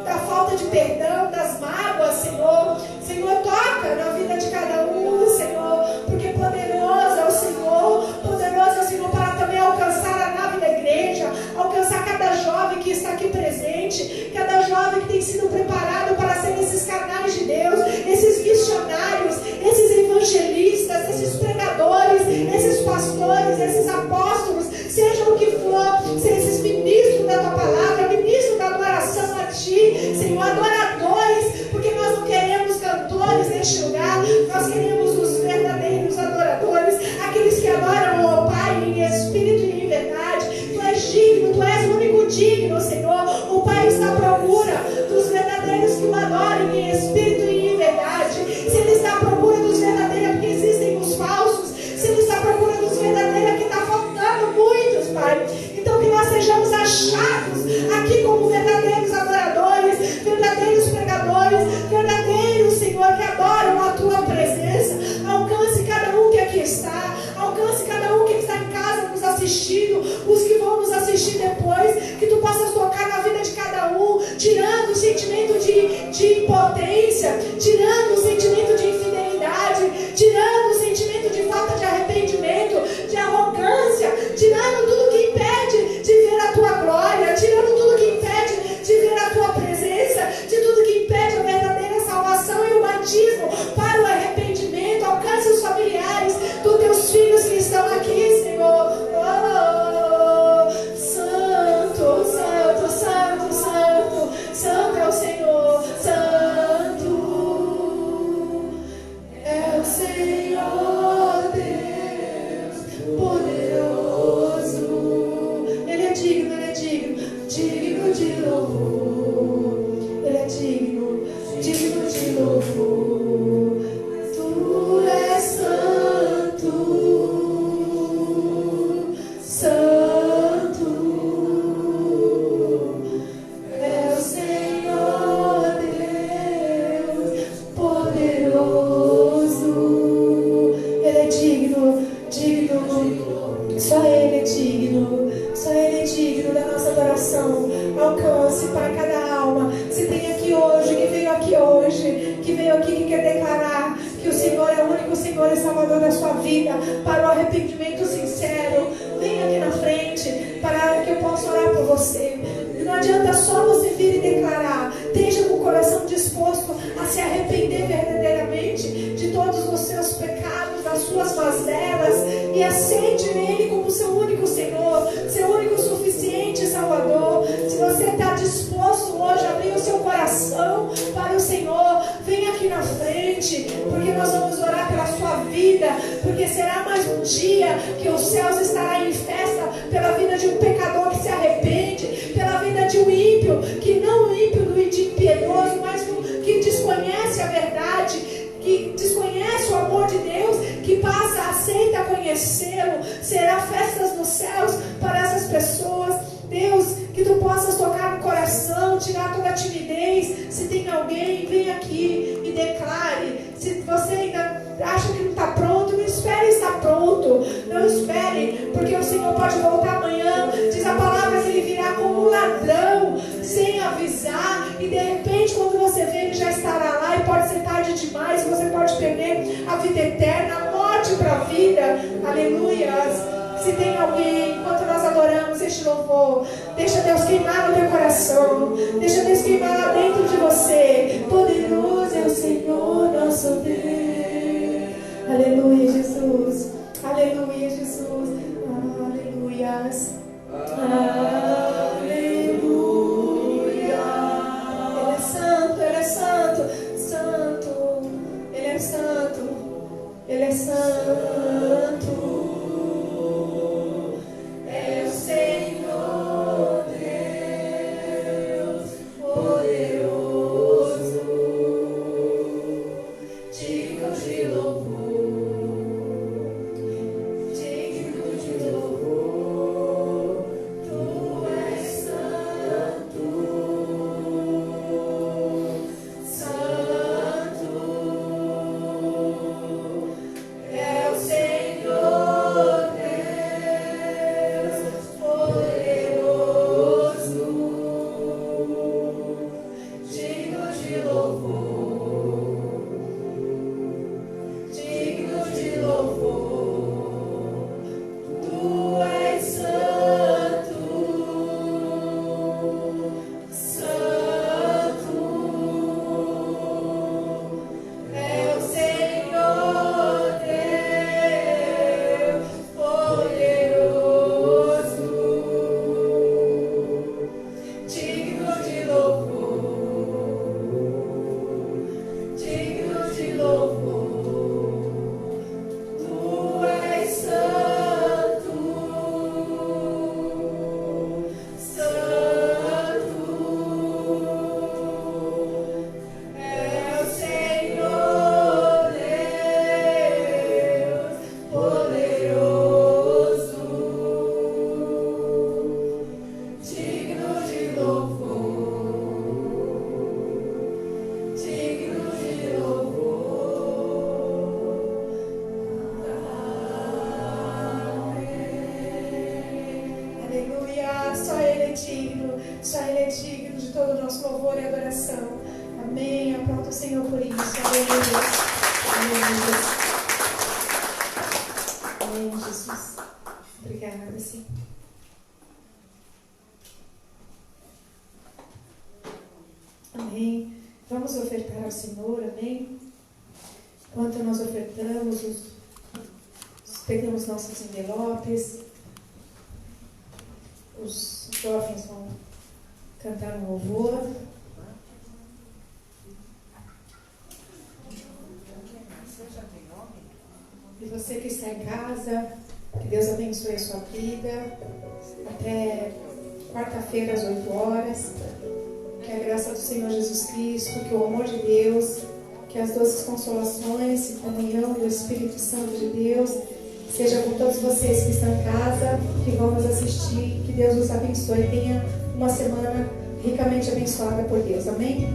da falta de perdão, das mágoas, Senhor. Senhor, toca na vida de cada um, Senhor, porque poderoso é o Senhor, poderoso é o Senhor para também alcançar a nave da igreja, alcançar cada jovem que está aqui presente, cada jovem que tem sido preparado para ser esses canais de Deus, esses missionários, esses evangelistas, esses pregadores, esses pastores, esses apóstolos, seja o que for, seja esses ministros da tua palavra, ministros da adoração a ti, Senhor, adoradores, porque nós não queremos cantores neste lugar, nós queremos os verdadeiros adoradores, aqueles que adoram o Pai em espírito e em verdade. Tu és digno, tu és o único digno, Senhor. O Pai está à procura dos verdadeiros que o adorem em espírito e em verdade. Se Ele está à procura dos verdadeiros, porque existem os falsos. Se Ele está à procura dos verdadeiros, que está faltando muitos, Pai. Então que nós sejamos achados aqui como verdadeiros adoradores, verdadeiros pregadores, verdadeiros, Senhor, que adoram a tua presença. Alcance cada um que aqui está, alcance cada um que está em casa nos assistindo, os que vão nos assistir depois, que tu possas tocar na vida de cada um, tirando o sentimento de impotência, tirando o sentimento de infidelidade, tirando o sentimento de falta de arrependimento, de arrogância, tirando tudo que impede de ver a tua glória, tirando tudo que impede de ver a tua presença, de tudo que impede a verdadeira salvação e o batismo para o arrependimento. Alcance os familiares dos teus filhos que estão aqui, Senhor. Oh, santo, santo, santo, santo, santo é o Senhor, santo é o Senhor Deus poderoso. Ele é digno, digno de louvor. Ele é digno de louvor. Tu és santo, santo é o Senhor Deus poderoso. Ele é digno, só Ele é digno, só Ele é digno da nossa adoração. Alcance, Pai, cada alma. Se tem aqui hoje, que veio aqui hoje, que veio aqui, que quer declarar que o Senhor é o único Senhor e Salvador da sua vida, para o arrependimento sincero, vem aqui na frente, para que eu possa orar por você. Não adianta só você vir e declarar, esteja com o coração disposto a se arrepender verdadeiramente de todos os seus pecados, das suas mazelas, e aceite Ele como seu único Senhor, seu único suficiente Salvador. Se você está disposto hoje a abrir o seu coração para o Senhor, vem aqui na frente, porque nós vamos orar pela sua vida, porque será mais um dia que os céus estarão em festa pela vida de um pecador que se arrepende, pela vida de um ímpio, que não o ímpio do impiedoso, mas que desconhece a verdade, que desconhece o amor de Deus, que passa, aceita conhecê-lo. Será festas nos céus para tirar toda a timidez. Se tem alguém, vem aqui e declare. Se você ainda acha que não está pronto, não espere estar pronto. Não espere, porque o Senhor pode voltar amanhã. Diz a palavra que Ele virá como um ladrão, sem avisar. E de repente, quando você vê, Ele já estará lá. E pode ser tarde demais. Você pode perder a vida eterna, a morte para a vida. Aleluias. Se tem alguém, enquanto nós adoramos este louvor, deixa Deus queimar no teu coração. Deixa Deus queimar lá dentro de você. Poderoso é o Senhor nosso Deus. Aleluia, Jesus. Aleluia, Jesus. Aleluias. Aleluia. Ele é santo, Ele é santo. Santo. Ele é santo. Ele é santo. Só Ele é digno de todo o nosso louvor e adoração. Amém. Aplauda o Senhor por isso. Aleluia. Amém, Jesus. Obrigada, Senhor. Amém. Vamos ofertar ao Senhor, amém? Enquanto nós ofertamos, pegamos nossos envelopes, os jovens vão cantar um louvor. E você que está em casa, que Deus abençoe a sua vida. Até quarta-feira às 8 horas. Que a graça do Senhor Jesus Cristo, que o amor de Deus, que as doces consolações e comunhão do Espírito Santo de Deus seja com todos vocês que estão em casa, que vão nos assistir. Que Deus os abençoe e tenha uma semana ricamente abençoada por Deus. Amém?